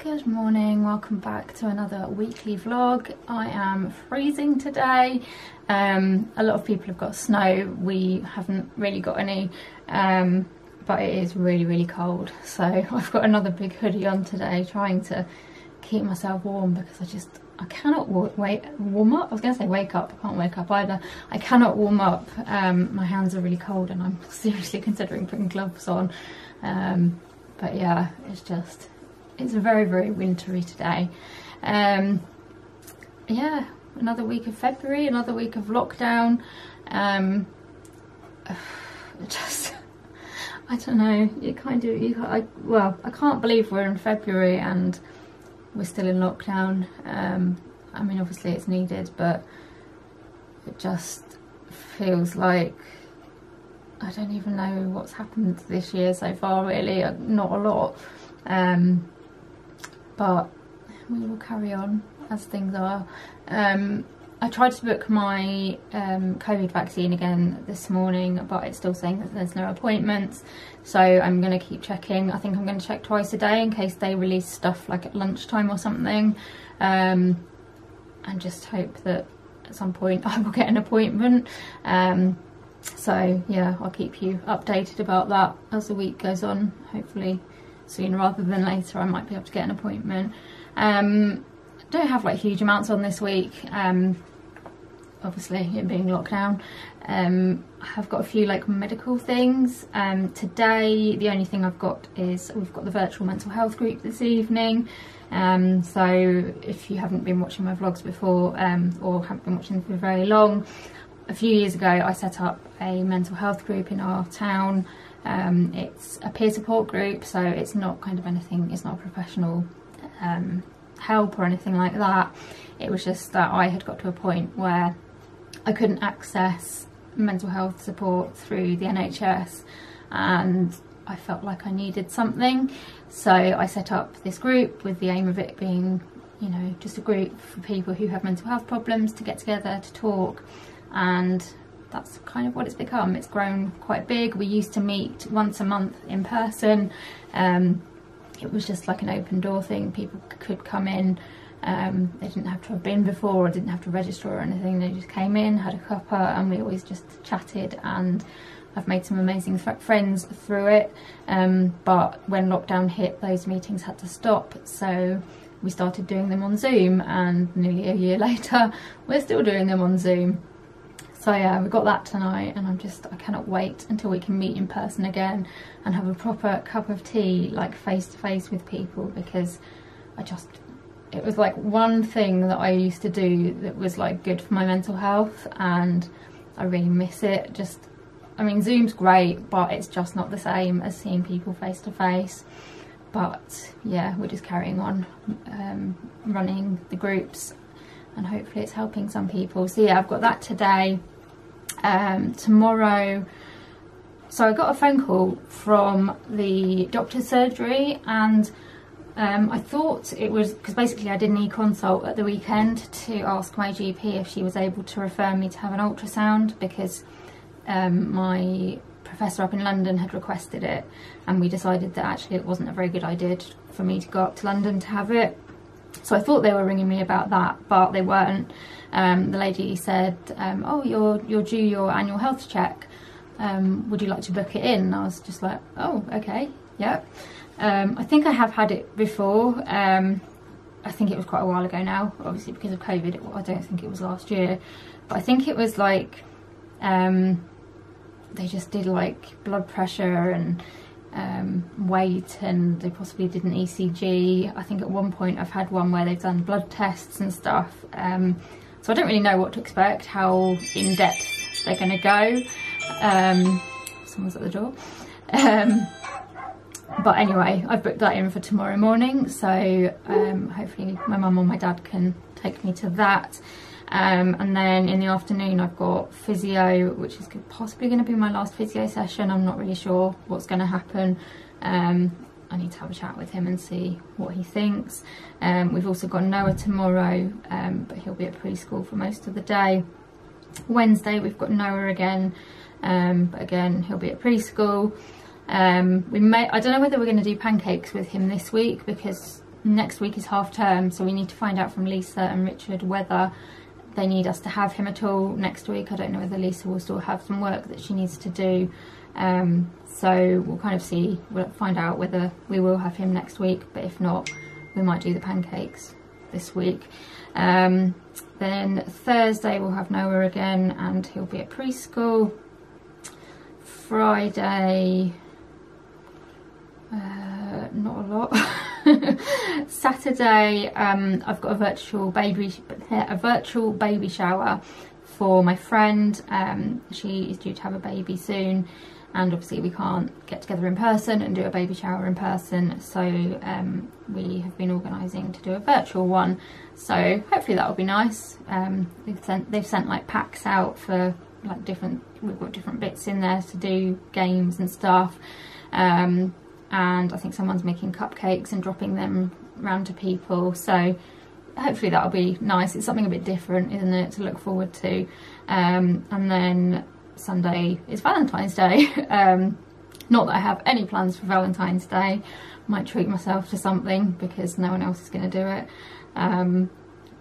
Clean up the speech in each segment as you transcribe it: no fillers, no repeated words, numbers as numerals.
Good morning, welcome back to another weekly vlog. I am freezing today. A lot of people have got snow, we haven't really got any, but it is really cold. So I've got another big hoodie on today, trying to keep myself warm because I cannot warm up. I was going to say wake up, I can't wake up either. I cannot warm up, my hands are really cold and I'm seriously considering putting gloves on. But yeah, it's very wintry today. Yeah, another week of February, another week of lockdown. I don't know, I can't believe we're in February and we're still in lockdown. I mean, obviously it's needed, but it just feels like I don't even know what's happened this year so far, really. Not a lot. But we will carry on as things are. I tried to book my COVID vaccine again this morning, but it's still saying that there's no appointments. So I'm going to keep checking. I think I'm going to check twice a day in case they release stuff like at lunchtime or something. And just hope that at some point I will get an appointment. So yeah, I'll keep you updated about that as the week goes on. Hopefully sooner rather than later I might be able to get an appointment. Don't have like huge amounts on this week, obviously it being lockdown. I have got a few like medical things. Today the only thing I've got is we've got the virtual mental health group this evening. So if you haven't been watching my vlogs before, or haven't been watching them for very long, a few years ago I set up a mental health group in our town. It's a peer support group, so it's not kind of anything, it's not a professional help or anything like that. It was just that I had got to a point where I couldn't access mental health support through the NHS and I felt like I needed something. So I set up this group with the aim of it being, you know, just a group for people who have mental health problems to get together to talk, and that's kind of what it's become. It's grown quite big. We used to meet once a month in person. It was just like an open door thing. People could come in. They didn't have to have been before or didn't have to register or anything. They just came in, had a cuppa, and we always just chatted, and I've made some amazing friends through it. But when lockdown hit, those meetings had to stop. So we started doing them on Zoom, and nearly a year later, we're still doing them on Zoom. So yeah, we got that tonight, and I cannot wait until we can meet in person again and have a proper cup of tea, like face to face with people, because it was like one thing that I used to do that was like good for my mental health, and I really miss it. I mean, Zoom's great, but it's just not the same as seeing people face to face. But yeah, we're just carrying on running the groups, and hopefully it's helping some people. So yeah, I've got that today. Tomorrow, so I got a phone call from the doctor's surgery, and I thought it was because basically I did an e-consult at the weekend to ask my GP if she was able to refer me to have an ultrasound, because my professor up in London had requested it, and we decided that actually it wasn't a very good idea for me to go up to London to have it. So I thought they were ringing me about that, but they weren't. The lady said, oh, you're due your annual health check. Would you like to book it in? And I was just like, oh, okay, yeah. I think I have had it before. I think it was quite a while ago now, obviously because of COVID. I don't think it was last year, but I think it was like, they just did like blood pressure and weight, and they possibly did an ECG. I think at one point I've had one where they've done blood tests and stuff. So I don't really know what to expect, how in depth they're going to go. Someone's at the door. But anyway, I've booked that in for tomorrow morning, so hopefully my mum or my dad can take me to that. And then in the afternoon I've got physio, which is possibly going to be my last physio session. I'm not really sure what's going to happen. I need to have a chat with him and see what he thinks. We've also got Noah tomorrow, but he'll be at preschool for most of the day. Wednesday we've got Noah again, but again he'll be at preschool. I don't know whether we're going to do pancakes with him this week, because next week is half term, so we need to find out from Lisa and Richard whether they need us to have him at all next week. I don't know whether Lisa will still have some work that she needs to do. So we'll kind of see, we'll find out whether we will have him next week, but if not, we might do the pancakes this week. Then Thursday we'll have Noah again, and he'll be at preschool. Friday, not a lot. Saturday, I've got a virtual baby shower for my friend. She is due to have a baby soon, and obviously we can't get together in person and do a baby shower in person, so we have been organising to do a virtual one, so hopefully that will be nice. They've sent like packs out for like we've got different bits in there to do games and stuff, and I think someone's making cupcakes and dropping them round to people, so hopefully that'll be nice. It's something a bit different, isn't it, to look forward to. And then Sunday is Valentine's Day. Not that I have any plans for Valentine's Day. Might treat myself to something because no one else is going to do it.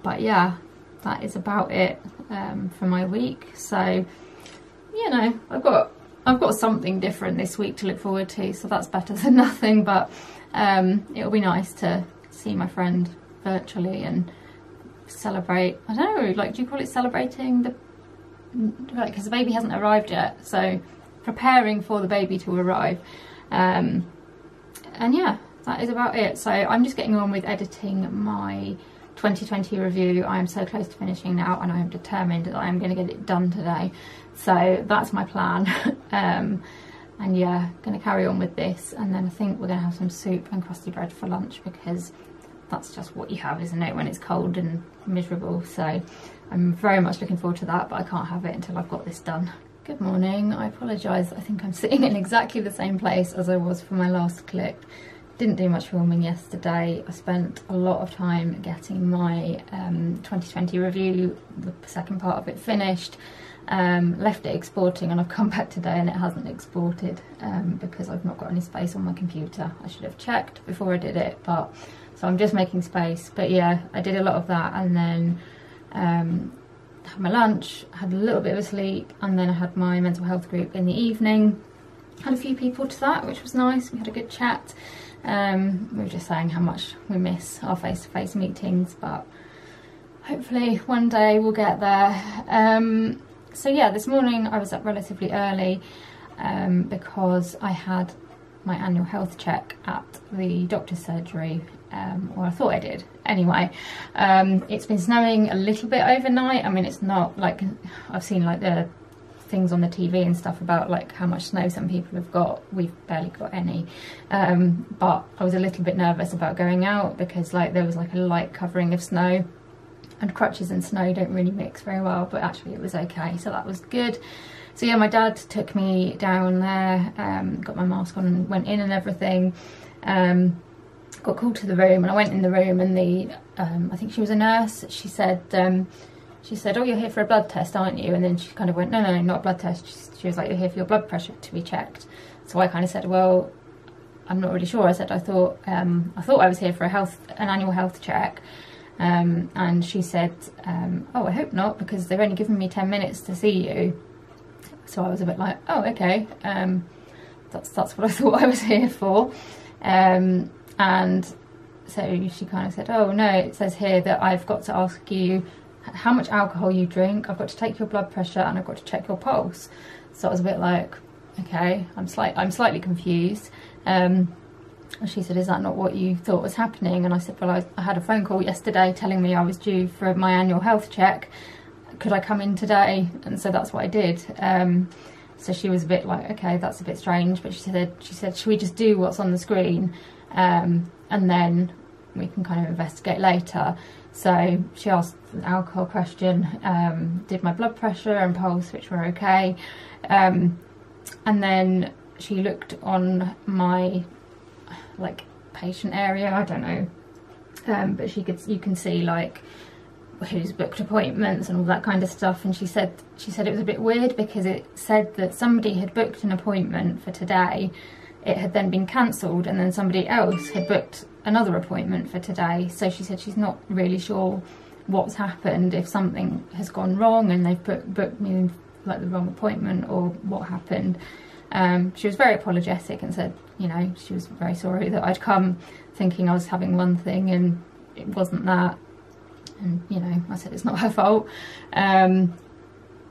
But yeah, that is about it for my week. So, you know, I've got something different this week to look forward to, so that's better than nothing. But it'll be nice to see my friend virtually and celebrate. I don't know, like, do you call it celebrating the, like, because the baby hasn't arrived yet, so preparing for the baby to arrive. And yeah, that is about it. So I'm just getting on with editing my 2020 review. I am so close to finishing now, and I am determined that I am going to get it done today, so that's my plan. And yeah, going to carry on with this, and then I think we're going to have some soup and crusty bread for lunch, because that's just what you have, isn't it, when it's cold and miserable. So I'm very much looking forward to that, but I can't have it until I've got this done. Good morning. I apologise, I think I'm sitting in exactly the same place as I was for my last clip. Didn't do much filming yesterday. I spent a lot of time getting my 2020 review, the second part of it, finished. Left it exporting, and I've come back today and it hasn't exported because I've not got any space on my computer. I should have checked before I did it, but so I'm just making space. But yeah, I did a lot of that, and then had my lunch, had a little bit of a sleep, and then I had my mental health group in the evening. Had a few people to that, which was nice. We had a good chat. We were just saying how much we miss our face-to-face meetings, but hopefully one day we'll get there. So yeah, this morning I was up relatively early because I had my annual health check at the doctor's surgery, or I thought I did. Anyway, it's been snowing a little bit overnight. I mean, it's not like, I've seen like the things on the TV and stuff about like how much snow some people have got. We've barely got any, but I was a little bit nervous about going out because like there was like a light covering of snow, and crutches and snow don't really mix very well, but actually it was okay, so that was good. So yeah, my dad took me down there, got my mask on and went in and everything. Got called to the room, and I went in the room, and the I think she was a nurse. She said, oh, you're here for a blood test, aren't you? And then she kind of went, no, not a blood test. She was like, you're here for your blood pressure to be checked. So I kind of said, well, I'm not really sure. I said, I thought I was here for an annual health check. And she said, oh, I hope not, because they've only given me 10 minutes to see you. So I was a bit like, oh, okay, that's what I thought I was here for. And so she kind of said, oh no, it says here that I've got to ask you how much alcohol you drink, I've got to take your blood pressure, and I've got to check your pulse. So I was a bit like, okay, I'm slightly confused. She said, is that not what you thought was happening? And I said, well, I had a phone call yesterday telling me I was due for my annual health check. Could I come in today? And so that's what I did. So she was a bit like, okay, that's a bit strange. But she said, should we just do what's on the screen? And then we can kind of investigate later. So she asked an alcohol question, did my blood pressure and pulse, which were okay. And then she looked on my like patient area, I don't know, but you can see like who's booked appointments and all that kind of stuff. And she said it was a bit weird because it said that somebody had booked an appointment for today it had then been cancelled, and then somebody else had booked another appointment for today. So she said she's not really sure what's happened, if something has gone wrong and they've booked me in like the wrong appointment, or what happened. She was very apologetic and said, you know, she was very sorry that I'd come thinking I was having one thing and it wasn't that. And, you know, I said it's not her fault.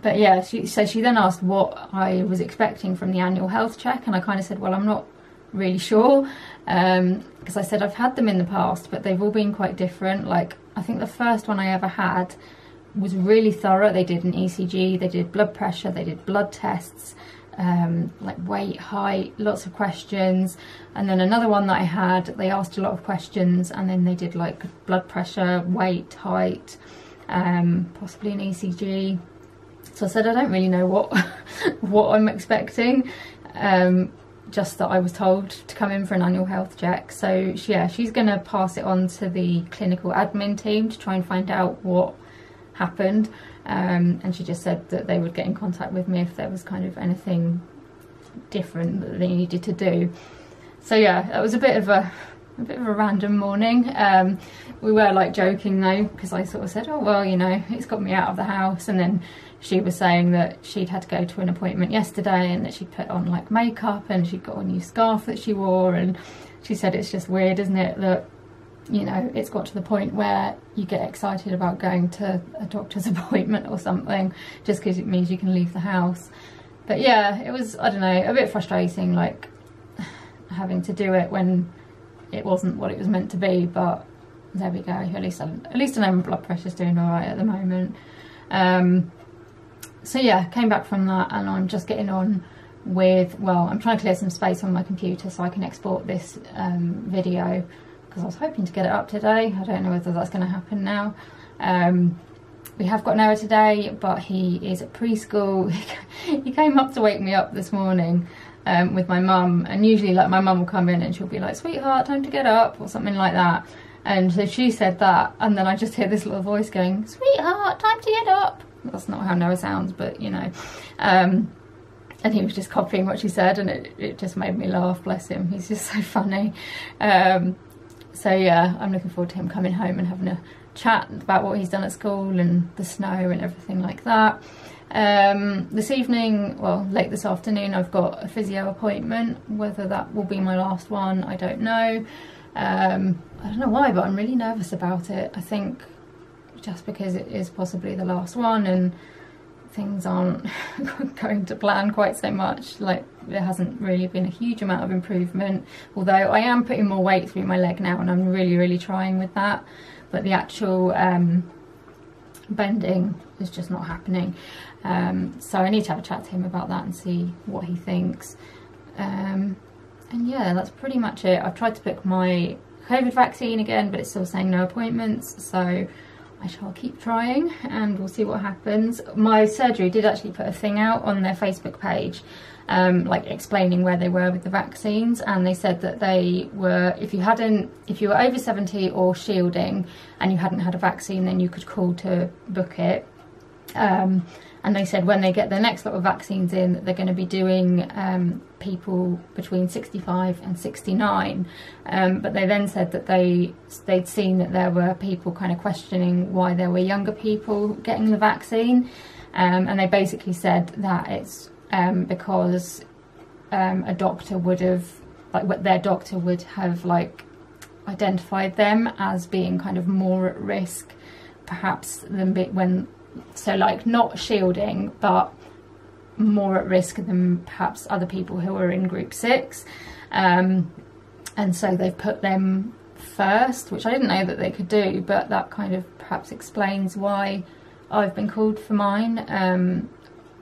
But yeah, she then asked what I was expecting from the annual health check, and I kind of said, well, I'm not really sure, because I said I've had them in the past, but they've all been quite different. Like, I think the first one I ever had was really thorough. They did an ECG, they did blood pressure, they did blood tests, like weight, height, lots of questions. And then another one that I had, they asked a lot of questions, and then they did like blood pressure, weight, height, possibly an ECG. So I said I don't really know what I'm expecting, just that I was told to come in for an annual health check. So yeah, she's going to pass it on to the clinical admin team to try and find out what happened, and she just said that they would get in contact with me if there was kind of anything different that they needed to do. So yeah, that was a bit of a random morning. We were like joking though, because I sort of said, oh well, you know, it's got me out of the house, and then she was saying that she'd had to go to an appointment yesterday and that she'd put on like makeup and she'd got a new scarf that she wore, and she said it's just weird, isn't it, that, you know, it's got to the point where you get excited about going to a doctor's appointment or something just because it means you can leave the house. But yeah, it was, I don't know, a bit frustrating, like having to do it when it wasn't what it was meant to be. But there we go, at least I know my blood pressure's doing all right at the moment. So yeah, came back from that, and I'm just getting on with, well, I'm trying to clear some space on my computer so I can export this video, because I was hoping to get it up today. I don't know whether that's going to happen now. We have got Noah today, but he is at preschool. He came up to wake me up this morning with my mum, and usually like my mum will come in and she'll be like, sweetheart, time to get up, or something like that. And so she said that, and then I just hear this little voice going, sweetheart, time to get up. That's not how Noah sounds, but you know. And he was just copying what she said, and it just made me laugh, bless him. He's just so funny. So yeah, I'm looking forward to him coming home and having a chat about what he's done at school and the snow and everything like that. This evening, well, late this afternoon, I've got a physio appointment. Whether that will be my last one, I don't know. I don't know why, but I'm really nervous about it. I think just because it is possibly the last one and things aren't going to plan quite so much. Like, there hasn't really been a huge amount of improvement, although I am putting more weight through my leg now, and I'm really trying with that. But the actual bending is just not happening. So I need to have a chat to him about that and see what he thinks. And yeah, that's pretty much it. I've tried to book my COVID vaccine again, but it's still saying no appointments, so I shall keep trying and we'll see what happens. My surgery did actually put a thing out on their Facebook page, like explaining where they were with the vaccines, and they said that they were, if you were over 70 or shielding and you hadn't had a vaccine, then you could call to book it. And they said when they get their next lot of vaccines in, that they're going to be doing people between 65 and 69. But they then said that they'd seen that there were people kind of questioning why there were younger people getting the vaccine. And they basically said that it's because a doctor would have, like, their doctor would have like identified them as being kind of more at risk, perhaps, than when. So like not shielding, but more at risk than perhaps other people who are in group 6. And so they've put them first, which I didn't know that they could do, but that kind of perhaps explains why I've been called for mine.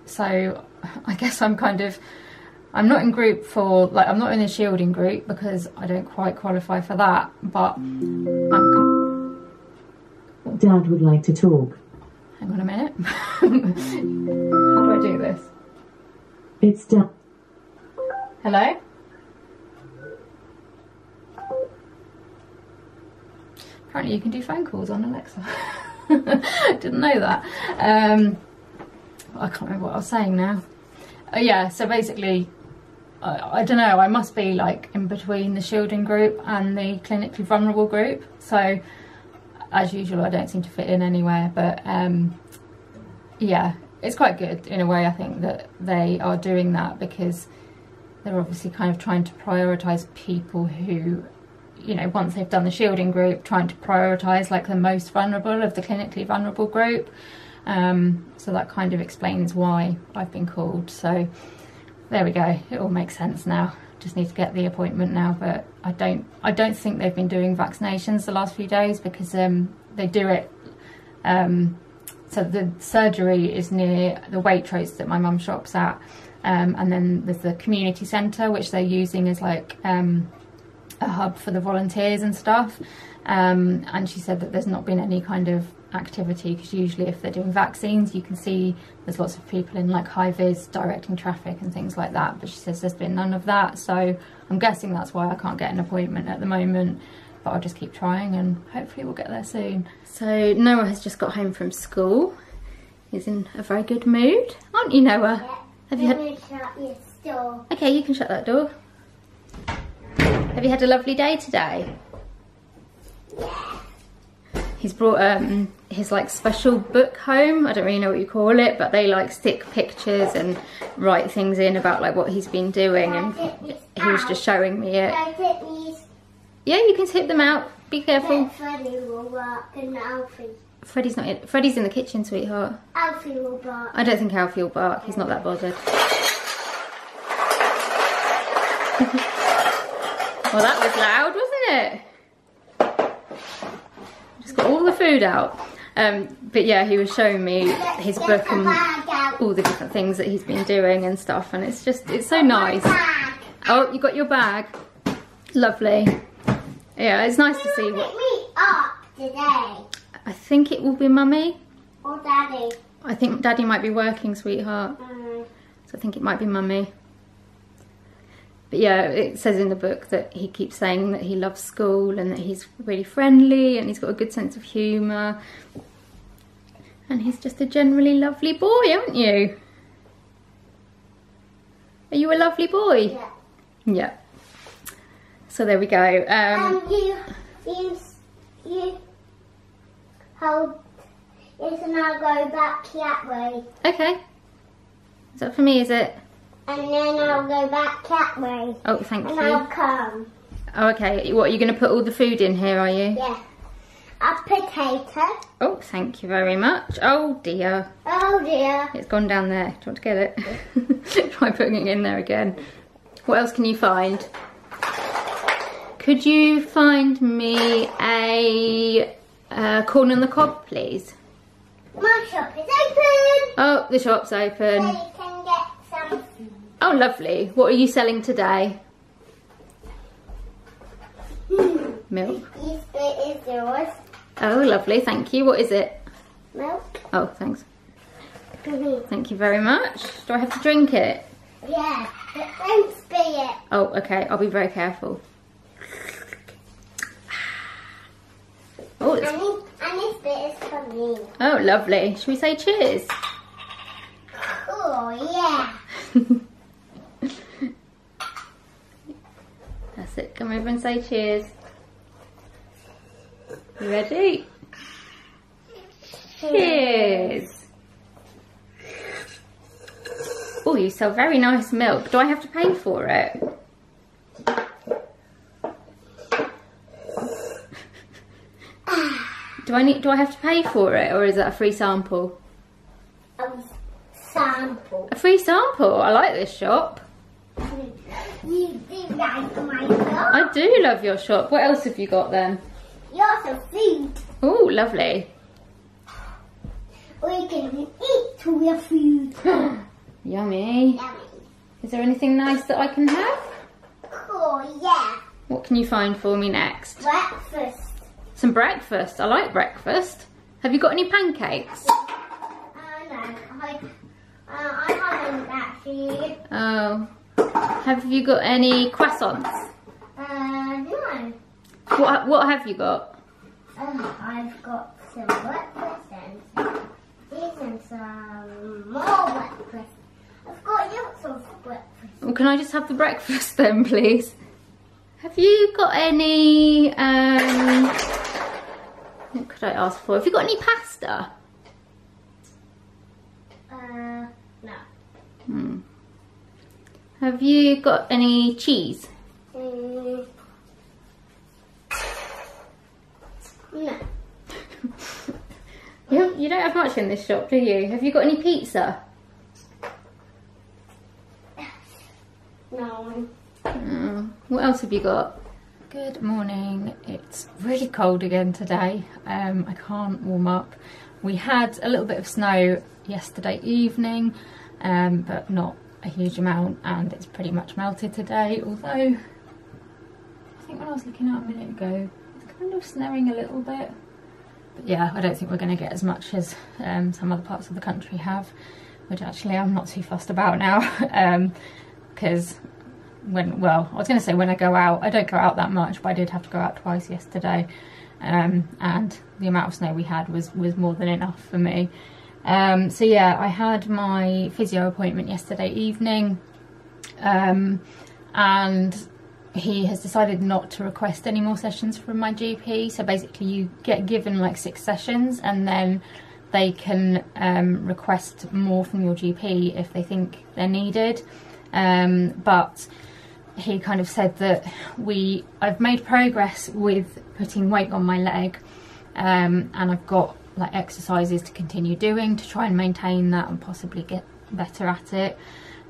So I guess I'm not in group 4, like I'm not in the shielding group because I don't quite qualify for that, but Dad would like to talk. Hang on a minute. How do I do this? It's done. Hello? Apparently you can do phone calls on Alexa. Didn't know that. I can't remember what I was saying now. Oh yeah, so basically I don't know, I must be like in between the shielding group and the clinically vulnerable group. So as usual, I don't seem to fit in anywhere, but yeah, it's quite good in a way, I think, that they are doing that, because they're obviously kind of trying to prioritise people who, you know, once they've done the shielding group, trying to prioritise like the most vulnerable of the clinically vulnerable group. So that kind of explains why I've been called. So there we go, it all makes sense now. Just need to get the appointment now, but I don't think they've been doing vaccinations the last few days, because they do it. So the surgery is near the Waitrose that my mum shops at, and then there's the community centre which they're using as like a hub for the volunteers and stuff. And she said that there's not been any kind of activity, because usually if they're doing vaccines, you can see there's lots of people in like high vis directing traffic and things like that, but she says there's been none of that. So I'm guessing that's why I can't get an appointment at the moment, but I'll just keep trying and hopefully we'll get there soon. So Noah has just got home from school. He's in a very good mood, aren't you, Noah? Yeah. Have you had... Shut your door. Okay, you can shut that door. Have you had a lovely day today? Yeah. He's brought his like special book home. I don't really know what you call it, but they like stick pictures and write things in about like what he's been doing, and he was just showing me it. Yeah, you can tip them out. Be careful. Freddie will work and Alfie. Freddie's not in. Freddie's in the kitchen, sweetheart. Alfie will bark. I don't think Alfie will bark. He's not that bothered. Well, that was loud, wasn't it? Just got all the food out. But yeah, he was showing me his book and all the different things that he's been doing and stuff, and it's just, it's so nice. Oh, you got your bag. Lovely. Yeah, it's nice to see what... Pick me up today. I think it will be Mummy. Or Daddy. I think Daddy might be working, sweetheart. So I think it might be Mummy. But yeah, it says in the book that he keeps saying that he loves school and that he's really friendly and he's got a good sense of humour. And he's just a generally lovely boy, aren't you? Are you a lovely boy? Yeah. Yeah. So there we go. You hold this and I'll go back that way. Okay. Is that for me, is it? And then I'll go back that way. Oh, thank and you. I'll come. Oh, okay. What, are you going to put all the food in here, are you? Yeah. A potato. Oh, thank you very much. Oh, dear. Oh dear. It's gone down there. Do you want to get it? Try putting it in there again. What else can you find? Could you find me a corn on the cob, please? My shop is open. Oh, the shop's open. So you can get some food. Oh, lovely. What are you selling today? Milk. This bit is yours. Oh, lovely. Thank you. What is it? Milk. Oh, thanks. Thank you very much. Do I have to drink it? Yeah, but don't spill it. Oh, okay. I'll be very careful. Oh, it's... And this bit is for me. Oh, lovely. Should we say cheers? Oh, yeah. That's it. Come over and say cheers. You ready? Cheers. Oh, you sell very nice milk. Do I have to pay for it? Do I have to pay for it, or is that a free sample? A sample. A free sample? I like this shop. You do like my shop? I do love your shop. What else have you got then? Lots of food. Oh, lovely. We can eat all your food. Yummy. Yummy. Is there anything nice that I can have? Oh, yeah. What can you find for me next? Breakfast. Some breakfast. I like breakfast. Have you got any pancakes? No, I haven't actually. Oh. Have you got any croissants? No. What have you got? I've got some breakfast and some more breakfast. I've got lots of breakfast. Well, can I just have the breakfast then, please? Have you got any, what could I ask for? Have you got any pasta? No. Have you got any cheese? No. You don't have much in this shop, do you? Have you got any pizza? No. What else have you got? Good morning. It's really cold again today. I can't warm up. We had a little bit of snow yesterday evening, but not a huge amount, and it's pretty much melted today, although I think when I was looking out a minute ago, it's kind of snowing a little bit. But yeah, I don't think we're going to get as much as some other parts of the country have, which actually I'm not too fussed about now, because I was going to say when I go out, I don't go out that much, but I did have to go out twice yesterday, and the amount of snow we had was more than enough for me. So yeah, I had my physio appointment yesterday evening, and he has decided not to request any more sessions from my GP. So basically you get given like 6 sessions, and then they can request more from your GP if they think they're needed. But he kind of said that I've made progress with putting weight on my leg, and I've got like exercises to continue doing to try and maintain that and possibly get better at it.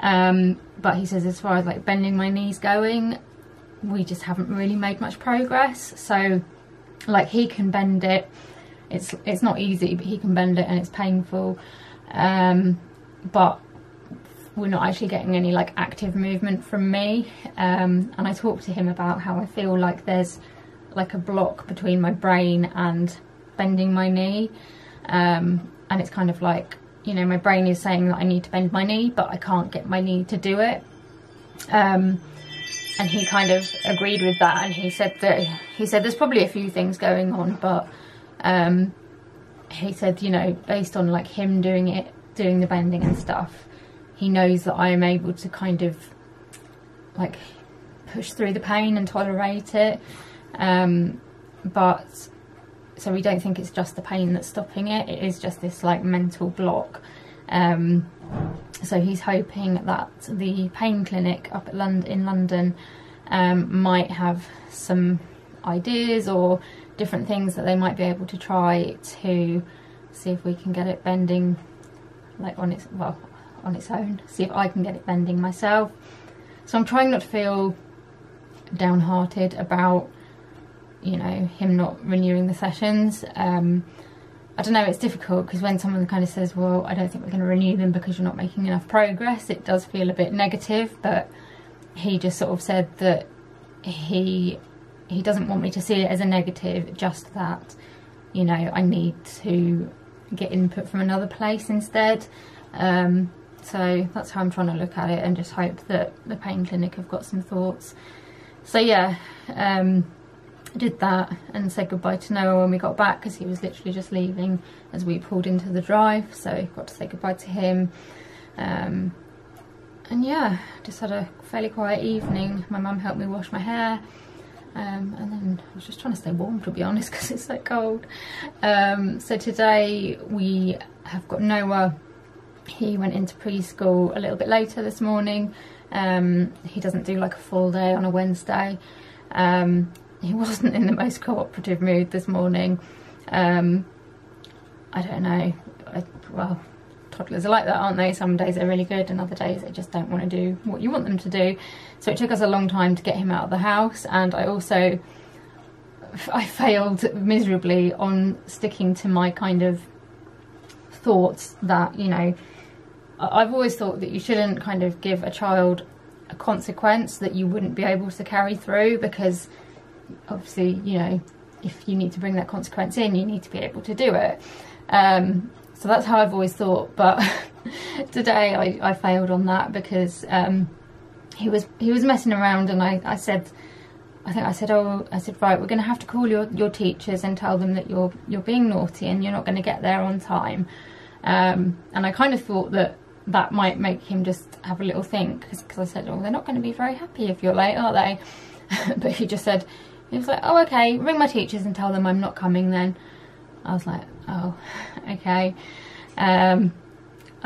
But he says as far as like bending my knees going, we just haven't really made much progress. So like he can bend it, it's not easy, but he can bend it and it's painful, but we're not actually getting any like active movement from me. And I talked to him about how I feel like there's like a block between my brain and bending my knee, and it's kind of like, you know, my brain is saying that I need to bend my knee, but I can't get my knee to do it. And he kind of agreed with that, and he said there's probably a few things going on, but he said, you know, based on like him doing the bending and stuff, he knows that I am able to kind of like push through the pain and tolerate it, but so we don't think it's just the pain that's stopping it, it is just this like mental block. So he's hoping that the pain clinic up at in London might have some ideas or different things that they might be able to try to see if we can get it bending like on its own, see if I can get it bending myself. So I'm trying not to feel downhearted about, you know, him not renewing the sessions. I don't know, it's difficult because when someone kind of says, well, I don't think we're going to renew them because you're not making enough progress, it does feel a bit negative. But he just sort of said that he doesn't want me to see it as a negative, just that, you know, I need to get input from another place instead. So that's how I'm trying to look at it, and just hope that the pain clinic have got some thoughts. So yeah, did that and said goodbye to Noah when we got back, because he was literally just leaving as we pulled into the drive, so got to say goodbye to him. And yeah, just had a fairly quiet evening. My mum helped me wash my hair, and then I was just trying to stay warm, to be honest, because it's so cold. So today we have got Noah. He went into preschool a little bit later this morning. He doesn't do like a full day on a Wednesday. He wasn't in the most cooperative mood this morning. I don't know, well, toddlers are like that, aren't they? Some days they're really good and other days they just don't want to do what you want them to do. So it took us a long time to get him out of the house, and I failed miserably on sticking to my kind of thoughts that, you know, I've always thought that you shouldn't kind of give a child a consequence that you wouldn't be able to carry through, because obviously, you know, if you need to bring that consequence in, you need to be able to do it. So that's how I've always thought, but today I failed on that, because he was messing around, and I said, right, we're going to have to call your teachers and tell them that you're being naughty and you're not going to get there on time. And I kind of thought that that might make him just have a little think, because I said, oh, they're not going to be very happy if you're late, are they? But he just said, he was like, oh, okay, ring my teachers and tell them I'm not coming then. I was like, oh, okay. I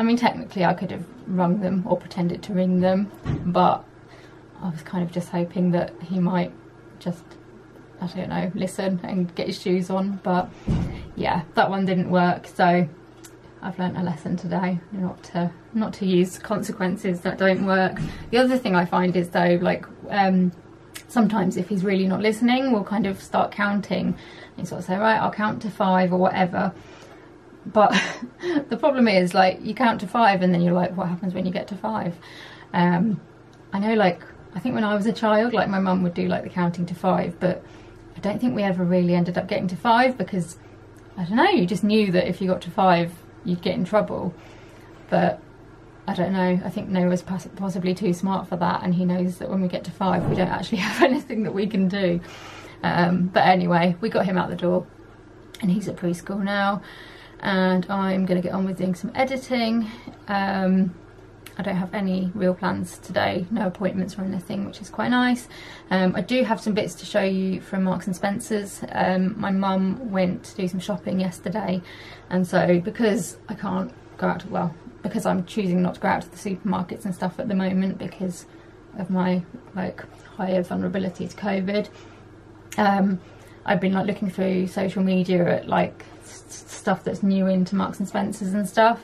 mean, technically I could have rung them or pretended to ring them, but I was kind of just hoping that he might just, I don't know, listen and get his shoes on. But yeah, that one didn't work, so I've learnt a lesson today, not to use consequences that don't work. The other thing I find is though, like, sometimes if he's really not listening, we'll kind of start counting and sort of say, right, I'll count to 5 or whatever. But the problem is, like, you count to 5 and then you're like, what happens when you get to 5? I know, like, I think when I was a child, like, my mum would do like the counting to 5, but I don't think we ever really ended up getting to 5, because I don't know, you just knew that if you got to 5 you'd get in trouble. But I don't know, I think Noah's possibly too smart for that, and he knows that when we get to 5 we don't actually have anything that we can do. But anyway, we got him out the door and he's at preschool now, and I'm going to get on with doing some editing. I don't have any real plans today, no appointments or anything, which is quite nice. I do have some bits to show you from Marks and Spencer's. My mum went to do some shopping yesterday, and so because I can't go out to, well, because I'm choosing not to go out to the supermarkets and stuff at the moment because of my like higher vulnerability to COVID, I've been like looking through social media at like stuff that's new into Marks and Spencer's and stuff.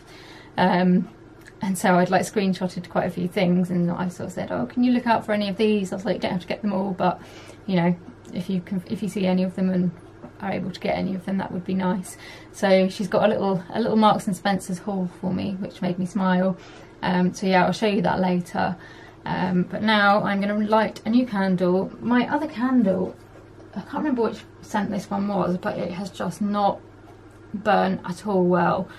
And so I'd like screenshotted quite a few things, and I sort of said, oh, can you look out for any of these? I was like, you don't have to get them all, but you know, if you see any of them and are able to get any of them, that would be nice. So she's got a little Marks and Spencer's haul for me, which made me smile. So yeah, I'll show you that later. But now I'm going to light a new candle. My other candle, I can't remember which scent this one was, but it has just not burnt at all well.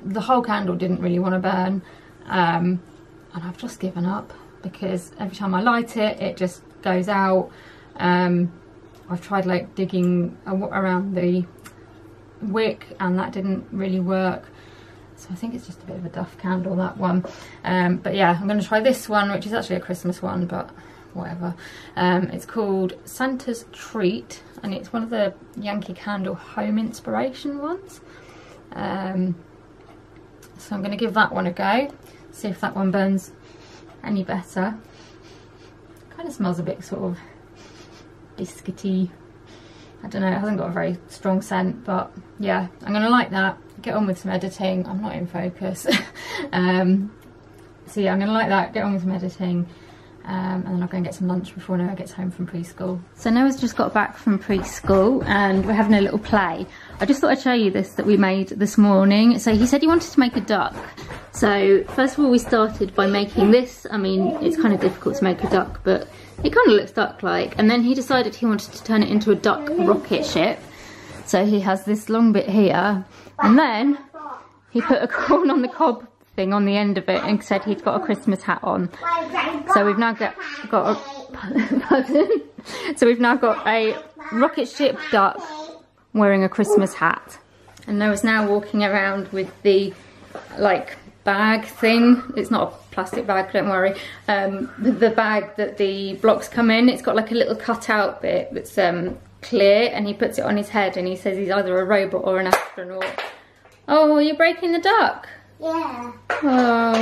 The whole candle didn't really want to burn, and I've just given up because every time I light it, it just goes out. I've tried like digging around the wick, and that didn't really work, so I think it's just a bit of a duff candle, that one. But yeah, I'm going to try this one, which is actually a Christmas one, but whatever. It's called Santa's Treat, and it's one of the Yankee Candle Home Inspiration ones. So I'm going to give that one a go, see if that one burns any better. Kind of smells a bit sort of biscuity. I don't know, it hasn't got a very strong scent, but yeah, I'm going to light that, get on with some editing. I'm not in focus. So yeah, I'm going to light that, get on with some editing, and then I'll go and get some lunch before Noah gets home from preschool. So Noah's just got back from preschool and we're having a little play. I just thought I'd show you this that we made this morning. So he said he wanted to make a duck. So first of all we started by making this. I mean, it's kind of difficult to make a duck, but it kind of looks duck-like. And then he decided he wanted to turn it into a duck rocket ship. So he has this long bit here, and then he put a corn on the cob thing on the end of it and said he'd got a Christmas hat on. So we've now got so we've now got a rocket ship duck wearing a Christmas hat. And Noah's now walking around with the like bag thing. It's not a plastic bag, don't worry. The bag that the blocks come in, it's got like a little cutout bit that's clear, and he puts it on his head and he says he's either a robot or an astronaut. Oh, you're breaking the duck? Yeah. Oh.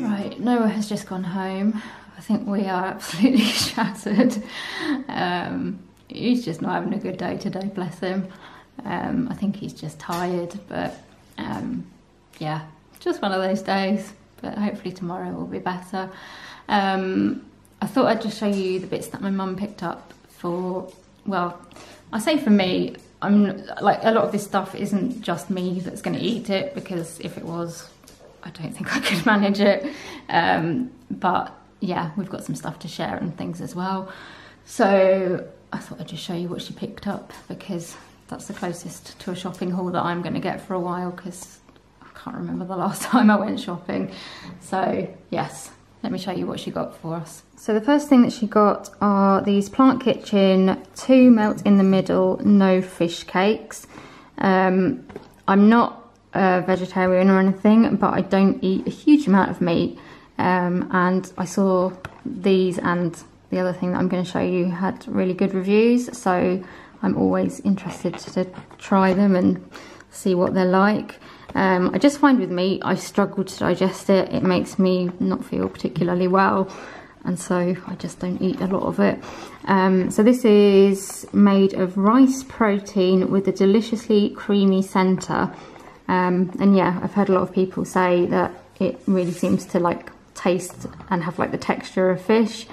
Right, Noah has just gone home. I think we are absolutely shattered. He's just not having a good day today, bless him. I think he's just tired, but yeah, just one of those days, but hopefully tomorrow will be better. I thought I'd just show you the bits that my mum picked up for, well, I say for me, I'm like, a lot of this stuff isn't just me that's going to eat it, because if it was, I don't think I could manage it. But yeah, we've got some stuff to share and things as well. So I thought I'd just show you what she picked up, because that's the closest to a shopping haul that I'm going to get for a while, because I can't remember the last time I went shopping. So yes, let me show you what she got for us. So the first thing that she got are these Plant Kitchen 2 melt in the middle no fish cakes. I'm not a vegetarian or anything, but I don't eat a huge amount of meat, and I saw these and the other thing that I'm going to show you had really good reviews, so I'm always interested to try them and see what they're like. I just find with meat, I struggle to digest it. It makes me not feel particularly well, and so I just don't eat a lot of it. So this is made of rice protein with a deliciously creamy centre. And yeah, I've heard a lot of people say that it really seems to like taste and have like the texture of fish,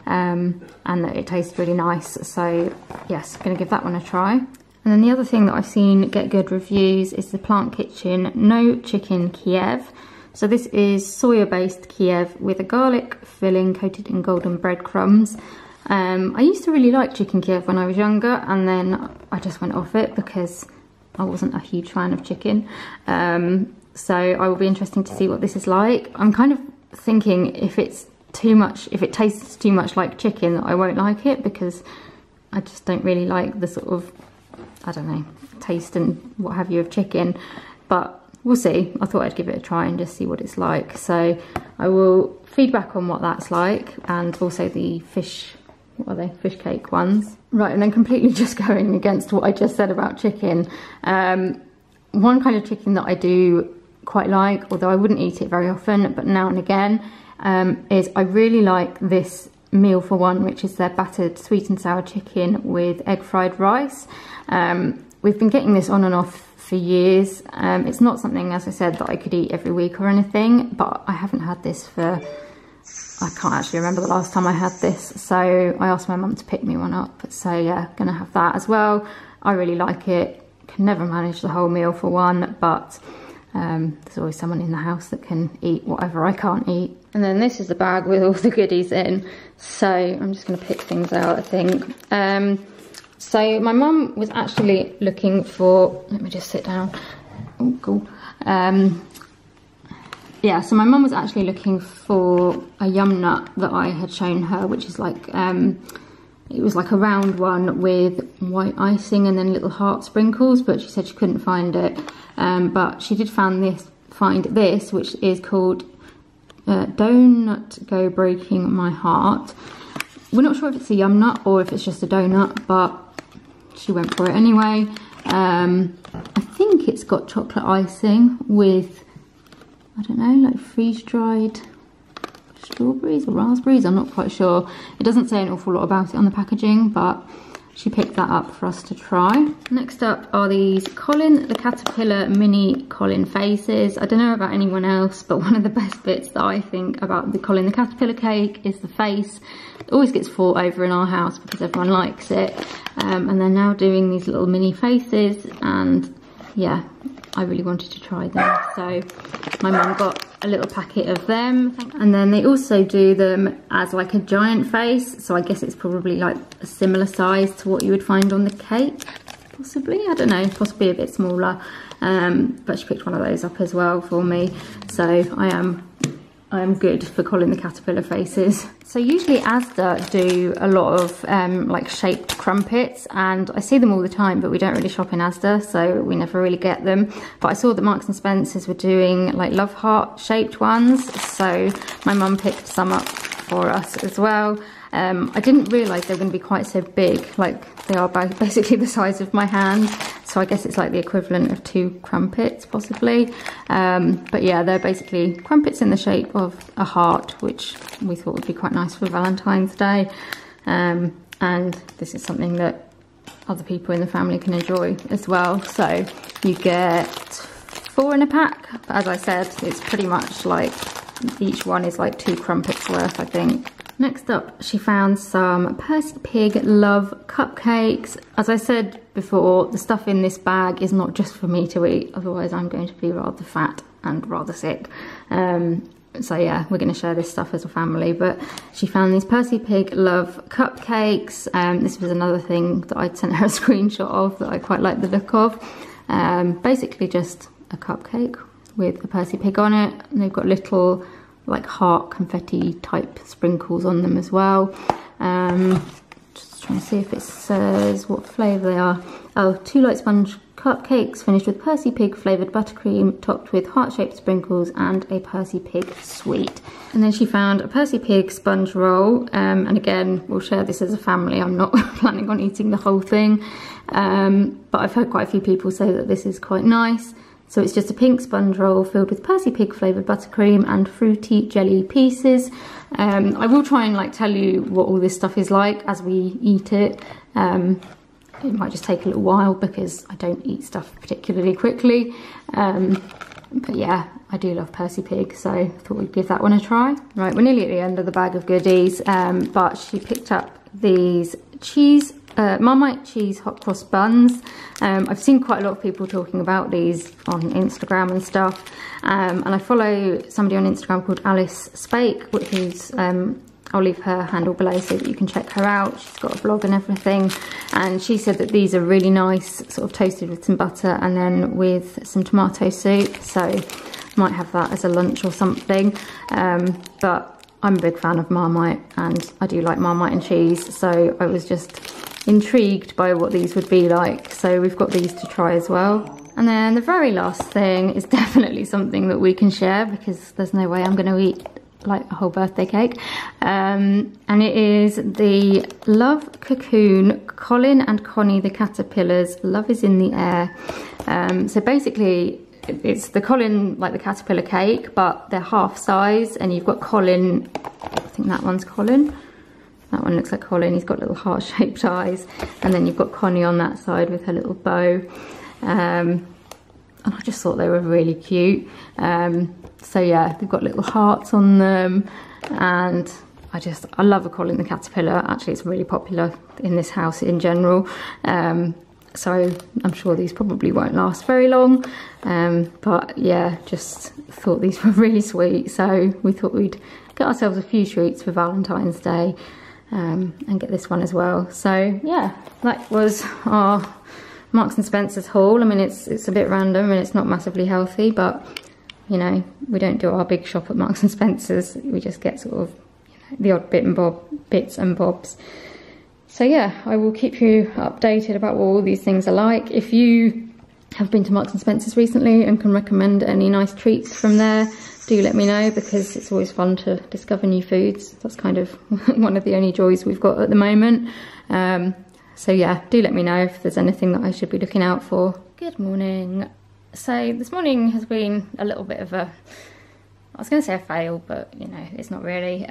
and that it tastes really nice. So yes, I'm gonna give that one a try. And then the other thing that I've seen get good reviews is the Plant Kitchen No Chicken Kiev. So this is soya-based Kiev with a garlic filling coated in golden breadcrumbs. I used to really like chicken Kiev when I was younger, and then I just went off it because I wasn't a huge fan of chicken. So I will be interesting to see what this is like. I'm kind of thinking if it's too much, if it tastes too much like chicken, that I won't like it, because I just don't really like the sort of, I don't know, taste and what have you of chicken. But we'll see. I thought I'd give it a try and just see what it's like. So I will feedback on what that's like, and also the fish, what are they, fish cake ones. Right, and then completely just going against what I just said about chicken. One kind of chicken that I do quite like, although I wouldn't eat it very often, but now and again, is I really like this meal for one, which is their battered sweet and sour chicken with egg fried rice. We've been getting this on and off for years. It's not something, as I said, that I could eat every week or anything, but I haven't had this for, I can't actually remember the last time I had this, so I asked my mum to pick me one up. So yeah, gonna have that as well. I really like it. Can never manage the whole meal for one, but there's always someone in the house that can eat whatever I can't eat. And then this is the bag with all the goodies in. So I'm just gonna pick things out, I think. So my mum was actually looking for, let me just sit down. Oh, cool. Yeah, so my mum was actually looking for a yum nut that I had shown her, which is like, it was like a round one with white icing and then little heart sprinkles, but she said she couldn't find it. But she did find this, which is called Donut Go Breaking My Heart. We're not sure if it's a yum nut or if it's just a donut, but she went for it anyway. I think it's got chocolate icing with, I don't know, like freeze-dried strawberries or raspberries, I'm not quite sure. It doesn't say an awful lot about it on the packaging, but she picked that up for us to try. Next up are these Colin the Caterpillar mini Colin faces. I don't know about anyone else, but one of the best bits that I think about the Colin the Caterpillar cake is the face. It always gets fought over in our house because everyone likes it. And they're now doing these little mini faces, and yeah, I really wanted to try them. So my mum got a little packet of them, and then they also do them as like a giant face, so I guess it's probably like a similar size to what you would find on the cake, possibly, I don't know, possibly a bit smaller. But she picked one of those up as well for me, so I am good for Colin the Caterpillar faces. So usually Asda do a lot of like shaped crumpets, and I see them all the time, but we don't really shop in Asda, so we never really get them. But I saw that Marks and Spencer's were doing like love heart shaped ones, so my mum picked some up for us as well. I didn't realise they were going to be quite so big, like they are basically the size of my hand, so I guess it's like the equivalent of 2 crumpets possibly. But yeah, they're basically crumpets in the shape of a heart, which we thought would be quite nice for Valentine's Day. And this is something that other people in the family can enjoy as well. So you get 4 in a pack, but as I said, it's pretty much like each one is like 2 crumpets worth, I think. Next up, she found some Percy Pig Love cupcakes. As I said before, the stuff in this bag is not just for me to eat, otherwise I'm going to be rather fat and rather sick. So yeah, we're going to share this stuff as a family. But she found these Percy Pig Love cupcakes. This was another thing that I'd sent her a screenshot of that I quite like the look of. Basically just a cupcake with a Percy Pig on it. And they've got little like heart confetti type sprinkles on them as well. Just trying to see if it says what flavour they are. Oh, 2 light sponge cupcakes finished with Percy Pig flavoured buttercream, topped with heart-shaped sprinkles and a Percy Pig sweet. And then she found a Percy Pig sponge roll, and again, we'll share this as a family. I'm not planning on eating the whole thing, but I've heard quite a few people say that this is quite nice. So it's just a pink sponge roll filled with Percy Pig flavoured buttercream and fruity jelly pieces. I will try and like tell you what all this stuff is like as we eat it. It might just take a little while because I don't eat stuff particularly quickly. But yeah, I do love Percy Pig, so I thought we'd give that one a try. Right, we're nearly at the end of the bag of goodies, but she picked up these Marmite cheese hot cross buns. I've seen quite a lot of people talking about these on Instagram and stuff, and I follow somebody on Instagram called Alice Spake, who's I'll leave her handle below so that you can check her out. She's got a blog and everything, and she said that these are really nice, sort of toasted with some butter and then with some tomato soup, so might have that as a lunch or something. But I'm a big fan of Marmite, and I do like Marmite and cheese, so I was just intrigued by what these would be like, so we've got these to try as well. And then the very last thing is definitely something that we can share, because there's no way I'm going to eat like a whole birthday cake, and it is the Love Cocoon Colin and Connie the Caterpillars Love is in the Air. So basically it's the Colin, like the caterpillar cake, but they're half size, and you've got Colin, I think that one's Colin, that one looks like Colin, he's got little heart shaped eyes, and then you've got Connie on that side with her little bow, and I just thought they were really cute. So yeah, they've got little hearts on them, and I love a Colin the Caterpillar. Actually, it's really popular in this house in general. So I'm sure these probably won't last very long. But yeah, just thought these were really sweet. So we thought we'd get ourselves a few treats for Valentine's Day, and get this one as well. So yeah, that was our Marks and Spencer's haul. I mean, it's a bit random and it's not massively healthy, but you know, we don't do our big shop at Marks and Spencer's. We just get sort of, you know, the odd bits and bobs. So yeah, I will keep you updated about what all these things are like. If you have been to Marks and Spencer's recently and can recommend any nice treats from there, do let me know, because it's always fun to discover new foods. That's kind of one of the only joys we've got at the moment. So yeah, do let me know if there's anything that I should be looking out for. Good morning. So this morning has been a little bit of a, I was going to say a fail, but you know, it's not really.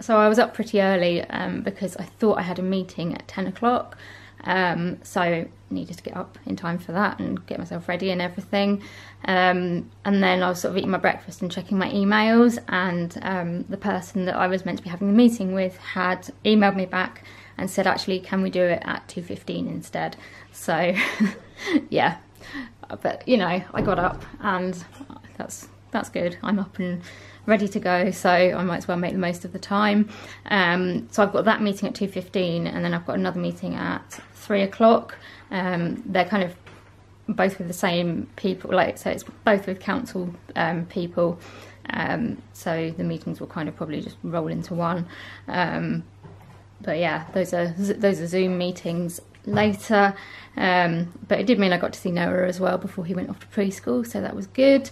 So I was up pretty early because I thought I had a meeting at 10 o'clock. So I needed to get up in time for that and get myself ready and everything. And then I was sort of eating my breakfast and checking my emails, and the person that I was meant to be having the meeting with had emailed me back and said, actually, can we do it at 2:15 instead? So yeah. But you know, I got up, and that's good. I'm up and ready to go, so I might as well make the most of the time. So I've got that meeting at 2:15, and then I've got another meeting at 3 o'clock. They're kind of both with the same people, like, so it's both with council people. So the meetings will kind of probably just roll into one. But yeah, those are Zoom meetings later, but it did mean I got to see Noah as well before he went off to preschool, so that was good.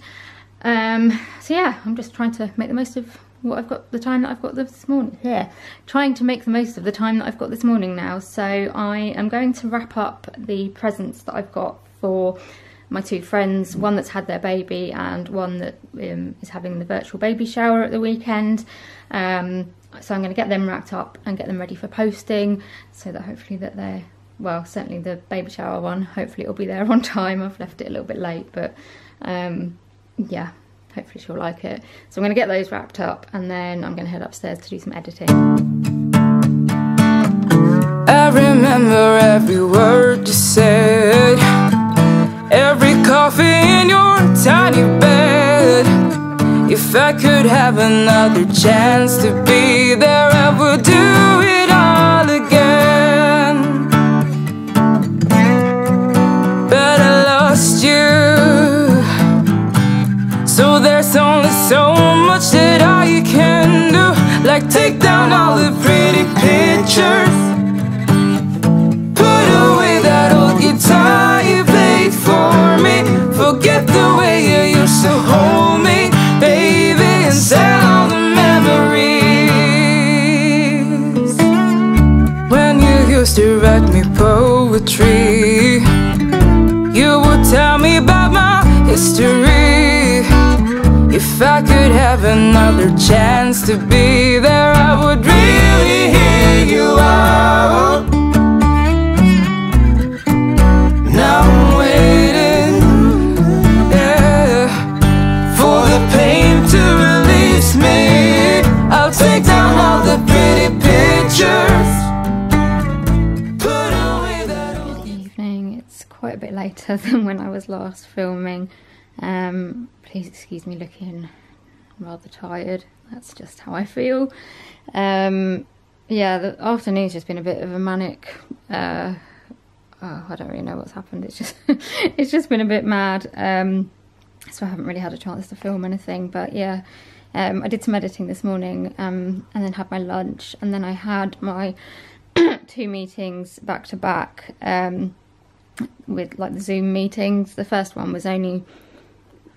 So yeah, I'm just trying to make the most of what I've got, the time that I've got this morning. Yeah, trying to make the most of the time that I've got this morning now. So I am going to wrap up the presents that I've got for my two friends, one that's had their baby and one that is having the virtual baby shower at the weekend. So I'm going to get them wrapped up and get them ready for posting, so that hopefully that they're, well, certainly the baby shower one, hopefully it'll be there on time. I've left it a little bit late, but yeah, hopefully she'll like it. So I'm going to get those wrapped up, and then I'm going to head upstairs to do some editing. I remember every word you said, every coffee in your tiny bed. If I could have another chance to be there, I would do it all again. But I lost you, so there's only so much that I can do. Like take down all the pretty pictures, put away that old guitar you played for me, forget the way you used to hold me, baby, and sell all the memories. When you used to write me poetry, you would tell me about my history. If I could have another chance to be there, I would really hear you out. Now I'm waiting, yeah, for the pain to release me. I'll take down all the pretty pictures, put away that old... Good evening. It's quite a bit later than when I was last filming. Please excuse me looking rather tired. That's just how I feel. Yeah, the afternoon's just been a bit of a manic... I don't really know what's happened. It's just it's just been a bit mad. So I haven't really had a chance to film anything. But yeah, I did some editing this morning, and then had my lunch, and then I had my 2 meetings back to back, with like the Zoom meetings. The first one was only,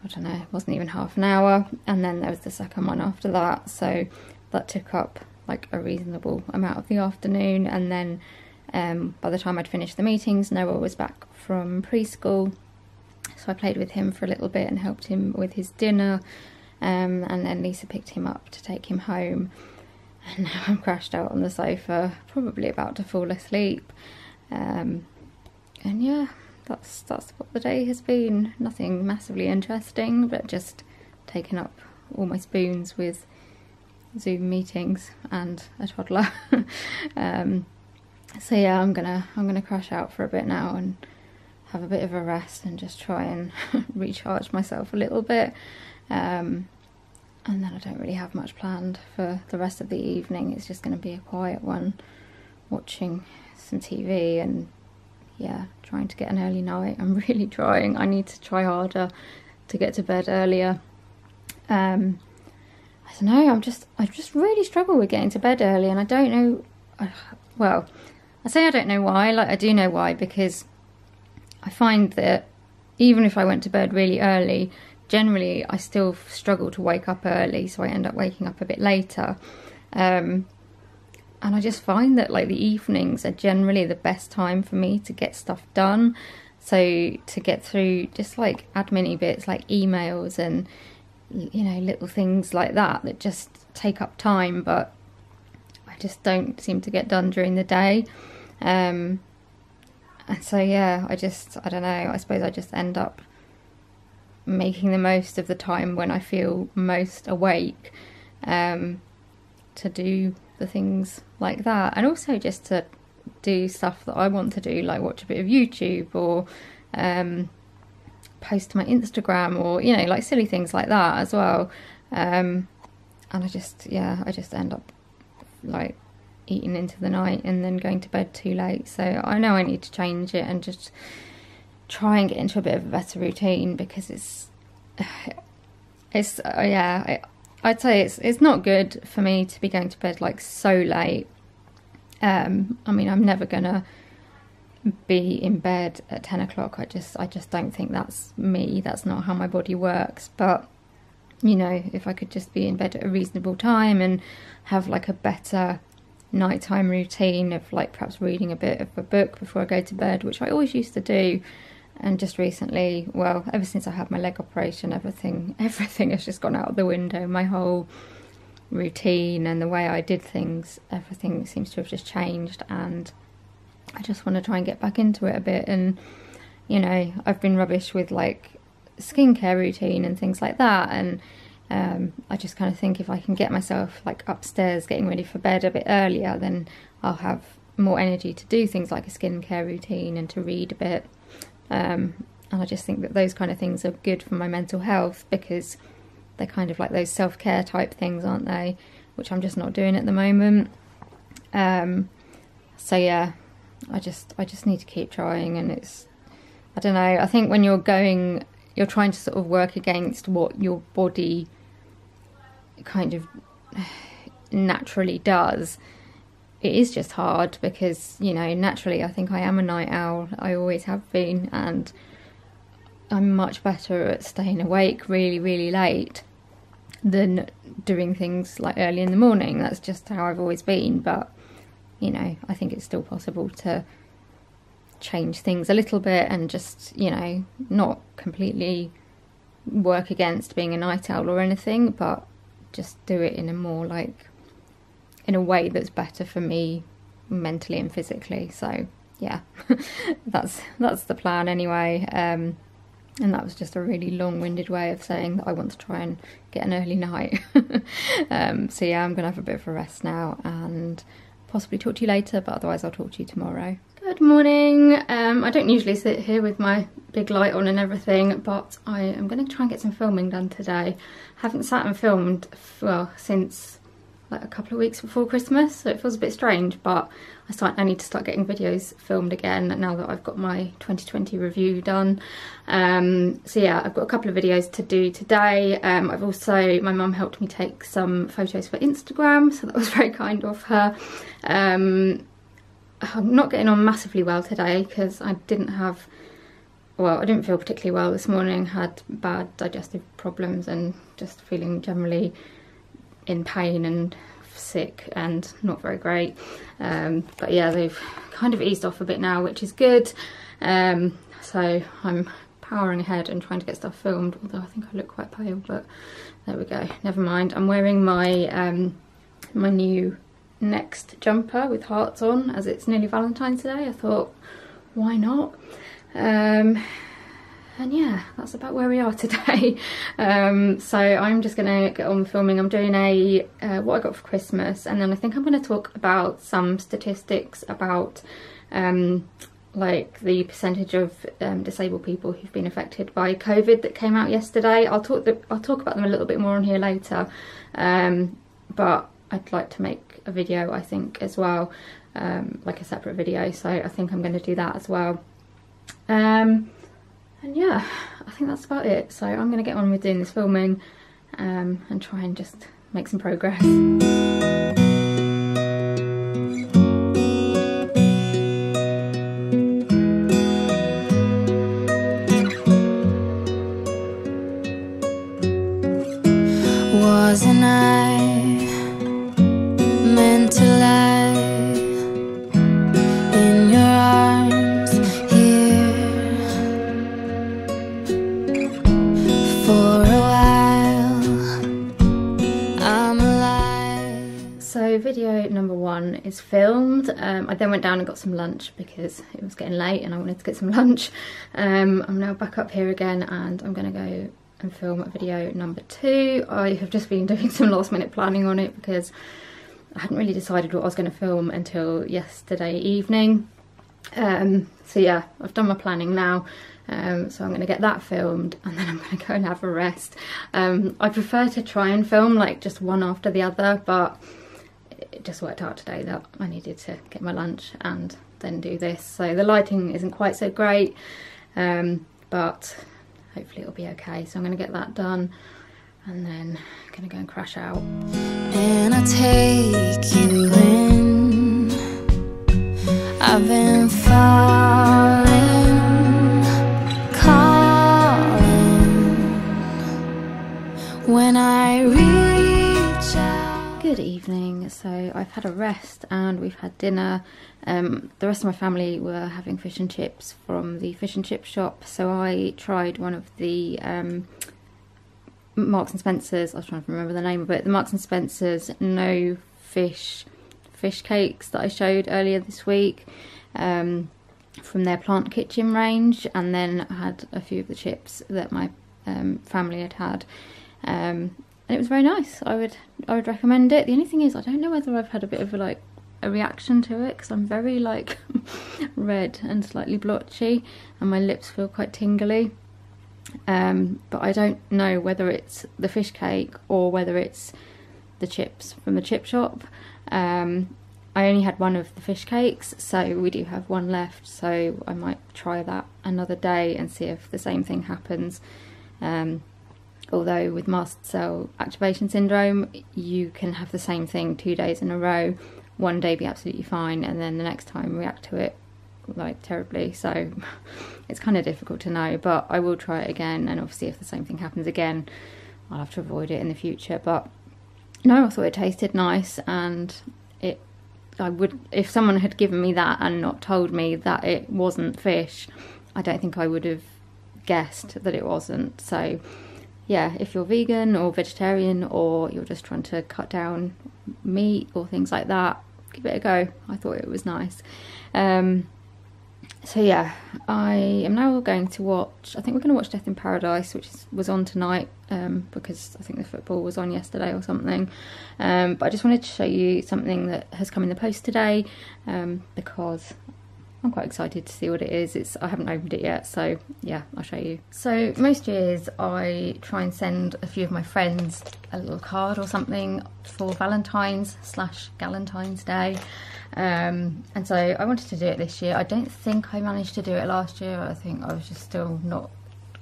I don't know, it wasn't even half an hour, and then there was the second one after that, so that took up like a reasonable amount of the afternoon. And then by the time I'd finished the meetings, Noah was back from preschool, so I played with him for a little bit and helped him with his dinner, and then Lisa picked him up to take him home, and now I'm crashed out on the sofa, probably about to fall asleep. And yeah, that's what the day has been. Nothing massively interesting, but just taking up all my spoons with Zoom meetings and a toddler. So yeah, I'm gonna crash out for a bit now and have a bit of a rest and just try and recharge myself a little bit. And then I don't really have much planned for the rest of the evening. It's just going to be a quiet one, watching some TV and yeah, trying to get an early night. I'm really trying. I need to try harder to get to bed earlier. I don't know, I just really struggle with getting to bed early, and I don't know, well, I say I don't know why. Like, I do know why, because I find that even if I went to bed really early, generally I still struggle to wake up early, so I end up waking up a bit later. And I just find that like the evenings are generally the best time for me to get stuff done. So to get through just like admin-y bits like emails and, you know, little things like that just take up time, but I just don't seem to get done during the day. And so yeah, I don't know, I suppose I just end up making the most of the time when I feel most awake, to do the things like that, and also just to do stuff that I want to do, like watch a bit of YouTube or post to my Instagram, or, you know, like silly things like that as well. And I just end up like eating into the night and then going to bed too late. So I know I need to change it and just try and get into a bit of a better routine, because I'd say it's not good for me to be going to bed like so late. I mean, I'm never gonna be in bed at 10 o'clock. I just don't think that's me. That's not how my body works. But, you know, if I could just be in bed at a reasonable time and have like a better nighttime routine of like perhaps reading a bit of a book before I go to bed, which I always used to do. And just recently, well, ever since I had my leg operation, everything has just gone out the window. My whole routine and the way I did things, everything seems to have just changed, and I just want to try and get back into it a bit. And, you know, I've been rubbish with like skincare routine and things like that, and I just kind of think if I can get myself like upstairs getting ready for bed a bit earlier, then I'll have more energy to do things like a skincare routine and to read a bit. And I just think that those kind of things are good for my mental health, because they're kind of like those self-care type things, aren't they? Which I'm just not doing at the moment. So yeah, I just need to keep trying, and it's, I don't know, I think when you're trying to sort of work against what your body kind of naturally does, it is just hard, because, you know, naturally I think I am a night owl. I always have been, and I'm much better at staying awake really, really late than doing things like early in the morning. That's just how I've always been. But, you know, I think it's still possible to change things a little bit and just, you know, not completely work against being a night owl or anything, but just do it in a more like, in a way that's better for me mentally and physically. So yeah, that's the plan anyway. And that was just a really long-winded way of saying that I want to try and get an early night. So yeah, I'm gonna have a bit of a rest now and possibly talk to you later, but otherwise I'll talk to you tomorrow. Good morning. I don't usually sit here with my big light on and everything, but I am going to try and get some filming done today. I haven't sat and filmed, well, since like a couple of weeks before Christmas, so it feels a bit strange, but I need to start getting videos filmed again now that I've got my 2020 review done. So yeah, I've got a couple of videos to do today. I've also, my mum helped me take some photos for Instagram, so that was very kind of her. I'm not getting on massively well today because I didn't feel particularly well this morning. Had bad digestive problems and just feeling generally in pain and sick and not very great. But yeah, they've kind of eased off a bit now, which is good. So I'm powering ahead and trying to get stuff filmed, although I think I look quite pale, but there we go, never mind. I'm wearing my my new Next jumper with hearts on, as it's nearly Valentine's today. I thought, why not? And yeah, that's about where we are today. So I'm just gonna get on with filming. I'm doing a what I got for Christmas, and then I think I'm going to talk about some statistics about like the percentage of disabled people who've been affected by COVID that came out yesterday. I'll talk about them a little bit more on here later, but I'd like to make a video, I think, as well, like a separate video, so I think I'm going to do that as well. And yeah, I think that's about it. So I'm going to get on with doing this filming and try and just make some progress. Wasn't I meant to lie in your arms here for a while? I'm alive. So video number 1 is filmed. I then went down and got some lunch because it was getting late and I wanted to get some lunch. I'm now back up here again and I'm going to go and film video number 2. I have just been doing some last minute planning on it because I hadn't really decided what I was going to film until yesterday evening. So yeah, I've done my planning now, so I'm going to get that filmed and then I'm going to go and have a rest. I prefer to try and film like just one after the other, but it just worked out today that I needed to get my lunch and then do this. So the lighting isn't quite so great, but hopefully it'll be okay. So I'm going to get that done and then I'm going to go and crash out. And I take you in. I've been falling, calling when I reach out. Good evening. So I've had a rest and we've had dinner. The rest of my family were having fish and chips from the fish and chip shop, so I tried one of the Marks and Spencer's, I was trying to remember the name of it, the Marks and Spencer's No Fish Cakes that I showed earlier this week, from their plant kitchen range, and then I had a few of the chips that my family had, and it was very nice. I would recommend it. The only thing is, I don't know whether I've had a bit of a reaction to it because I'm very like red and slightly blotchy and my lips feel quite tingly. but I don't know whether it's the fish cake or whether it's the chips from the chip shop. I only had one of the fish cakes, so we do have one left, so I might try that another day and see if the same thing happens. Although with mast cell activation syndrome, you can have the same thing 2 days in a row, one day be absolutely fine, and then the next time react to it like terribly. So it's kind of difficult to know, but I will try it again, and obviously if the same thing happens again, I'll have to avoid it in the future. But no, I thought it tasted nice, and I would, if someone had given me that and not told me that it wasn't fish, I don't think I would have guessed that it wasn't. So yeah, if you're vegan or vegetarian, or you're just trying to cut down meat or things like that, give it a go. I thought it was nice. So yeah, I am now going to watch, I think we're going to watch Death in Paradise, which was on tonight, because I think the football was on yesterday or something. But I just wanted to show you something that has come in the post today, because I'm quite excited to see what it is. I haven't opened it yet, so yeah, I'll show you. So most years I try and send a few of my friends a little card or something for Valentine's / Galentine's Day. And so I wanted to do it this year. I don't think I managed to do it last year. I think I was just still not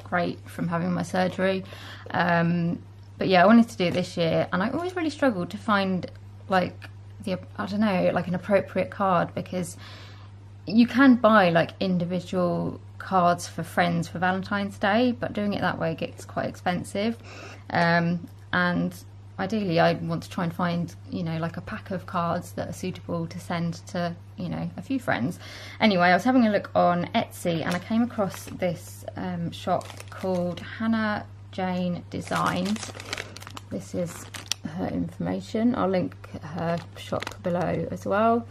great from having my surgery. But yeah, I wanted to do it this year, and I always really struggled to find like I don't know, like an appropriate card, because you can buy like individual cards for friends for Valentine's Day, but doing it that way gets quite expensive. And ideally I want to try and find, you know, like a pack of cards that are suitable to send to, you know, a few friends. Anyway, I was having a look on Etsy, and I came across this shop called Hannah Jane Designs. This is her information. I'll link her shop below as well.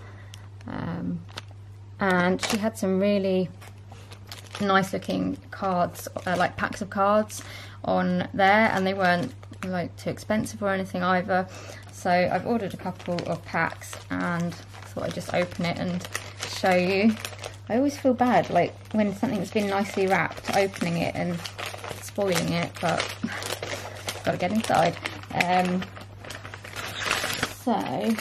And she had some really nice looking cards, like packs of cards on there, and they weren't like too expensive or anything either. So I've ordered a couple of packs, and thought I'd just open it and show you. I always feel bad like when something's been nicely wrapped, opening it and spoiling it, but gotta get inside. So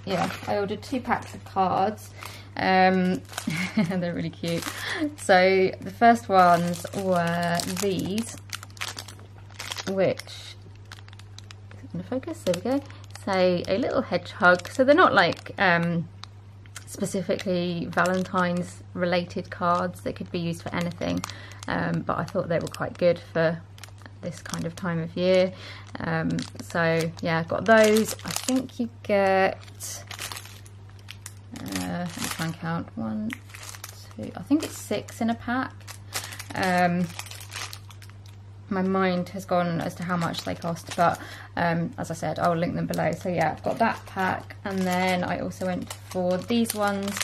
yeah, I ordered 2 packs of cards. They're really cute. So the first ones were these, which is it going to focus? There we go. Say a little hedgehog. So they're not like specifically Valentine's related cards. They could be used for anything, but I thought they were quite good for this kind of time of year. So yeah, I've got those. I think you get let me try and count, 1, 2, I think it's 6 in a pack. My mind has gone as to how much they cost, but as I said, I'll link them below. So yeah, I've got that pack, and then I also went for these ones,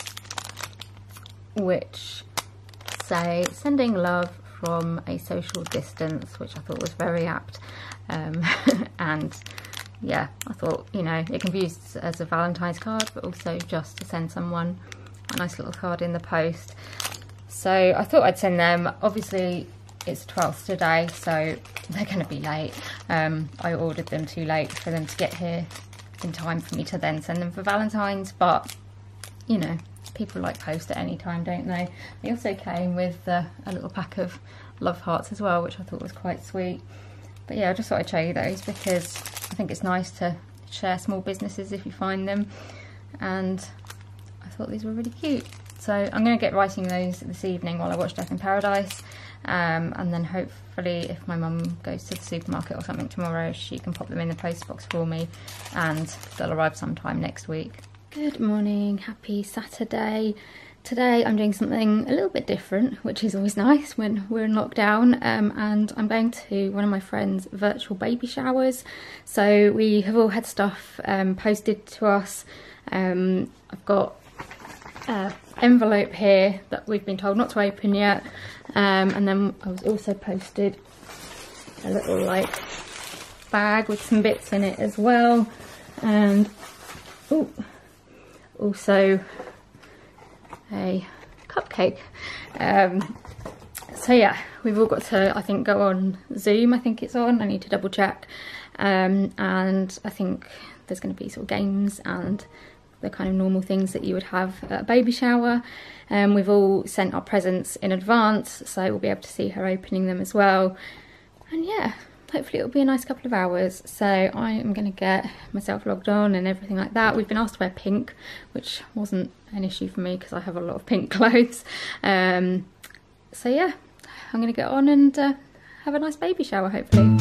which say sending love from a social distance, which I thought was very apt. And yeah, I thought, you know, it can be used as a Valentine's card, but also just to send someone a nice little card in the post. So I thought I'd send them. Obviously it's 12th today, so they're going to be late. I ordered them too late for them to get here in time for me to then send them for Valentine's, but you know, people like post at any time, don't they? They also came with a little pack of love hearts as well, which I thought was quite sweet. But yeah, I just thought I'd show you those because I think it's nice to share small businesses if you find them, and I thought these were really cute. So I'm going to get writing those this evening while I watch Death in Paradise, and then hopefully if my mum goes to the supermarket or something tomorrow, she can pop them in the post box for me, and they'll arrive sometime next week. Good morning, happy Saturday. Today I'm doing something a little bit different, which is always nice when we're in lockdown, and I'm going to one of my friend's virtual baby showers. So we have all had stuff posted to us. I've got an envelope here that we've been told not to open yet, and then I was also posted a little like bag with some bits in it as well, and ooh, also a cupcake. So yeah, we've all got to, I think, go on Zoom. I think it's on. I need to double check. And I think there's going to be sort of games and the kind of normal things that you would have at a baby shower. We've all sent our presents in advance, so we'll be able to see her opening them as well. And yeah, hopefully it'll be a nice couple of hours. So I am going to get myself logged on and everything like that. We've been asked to wear pink, which wasn't an issue for me because I have a lot of pink clothes. So yeah, I'm going to get on and have a nice baby shower, hopefully.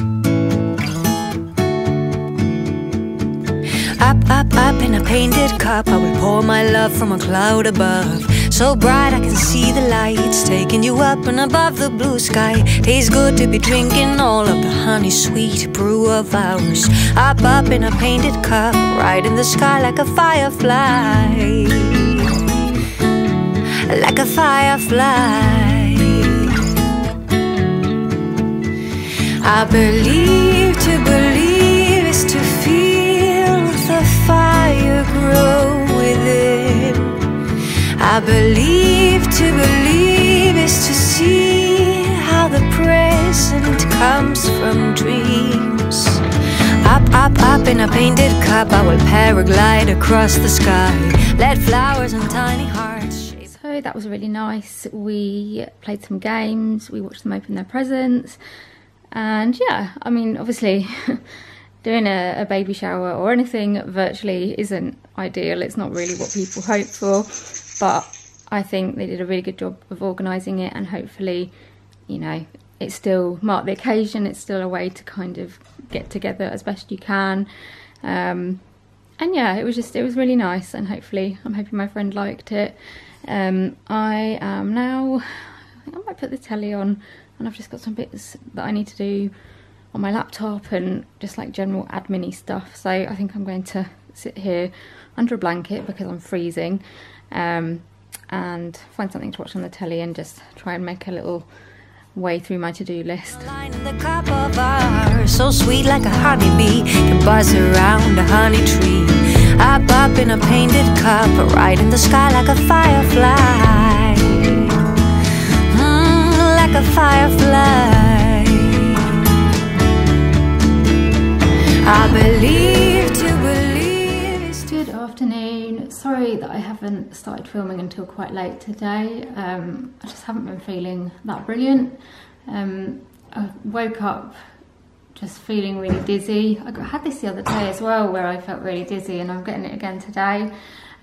Up in a painted cup, I will pour my love from a cloud above. So bright I can see the lights taking you up and above the blue sky. Tastes good to be drinking all of the honey sweet brew of ours. Up in a painted cup, right in the sky like a firefly. Like a firefly. I believe to believe is to feel the fire grow within. I believe to believe is to see how the present comes from dreams. Up in a painted cup, I will paraglide across the sky. Let flowers and tiny hearts shape. So that was really nice. We played some games, we watched them open their presents. And yeah, I mean, obviously doing a baby shower or anything virtually isn't ideal. It's not really what people hope for, but I think they did a really good job of organising it, and hopefully, you know, it still marked the occasion. It's still a way to kind of get together as best you can. And yeah, it was really nice, and hopefully, I'm hoping my friend liked it. I am now, I think I might put the telly on, and I've just got some bits that I need to do on my laptop and just like general admin-y stuff. So I think I'm going to sit here under a blanket because I'm freezing, and find something to watch on the telly and just try and make a little way through my to-do list. So sweet like a honeybee can buzz around a honey tree. Up in a painted cup, right in the sky like a firefly. Like a firefly. I believe to believe is to... Good afternoon. Sorry that I haven't started filming until quite late today. I just haven't been feeling that brilliant. I woke up just feeling really dizzy. I had this the other day as well where I felt really dizzy, and I'm getting it again today.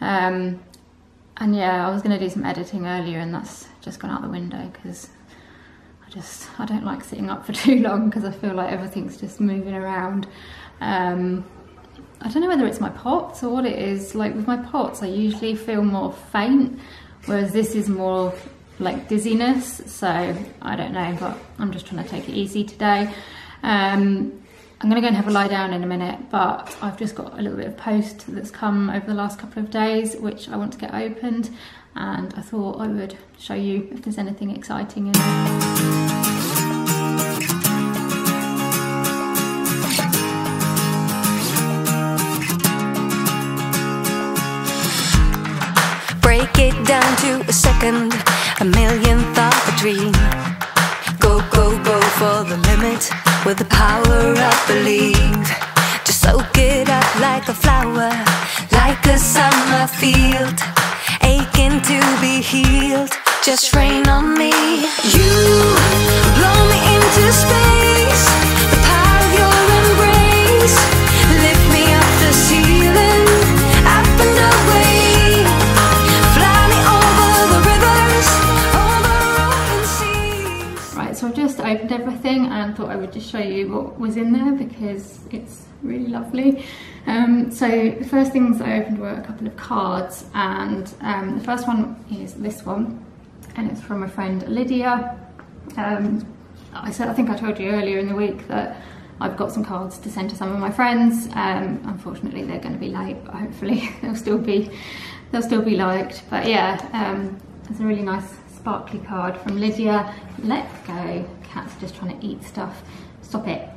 And yeah, I was going to do some editing earlier, and that's just gone out the window because I don't like sitting up for too long because I feel like everything's just moving around. I don't know whether it's my POTS or what it is. Like with my POTS, I usually feel more faint, whereas this is more like dizziness. So I don't know, but I'm just trying to take it easy today. I'm going to go and have a lie down in a minute, but I've just got a little bit of post that's come over the last couple of days, which I want to get opened, and I thought I would show you if there's anything exciting in there. Break it down to a second, a millionth of a dream. Go, go, go for the limit with the power of belief. Just soak it up like a flower, like a summer field, aching to be healed. Just rain on me. You blow me into space, the power of your embrace. Lift me up the ceiling, up and away. Fly me over the rivers, over open seas. Right, so I've just opened everything and thought I would just show you what was in there because it's really lovely. So the first things I opened were a couple of cards, and the first one is this one, and it's from a friend, Lydia. I think I told you earlier in the week that I've got some cards to send to some of my friends. Unfortunately, they're going to be late, but hopefully they'll still be liked. But yeah, there's a really nice sparkly card from Lydia. Let go, cat's just trying to eat stuff. Stop it.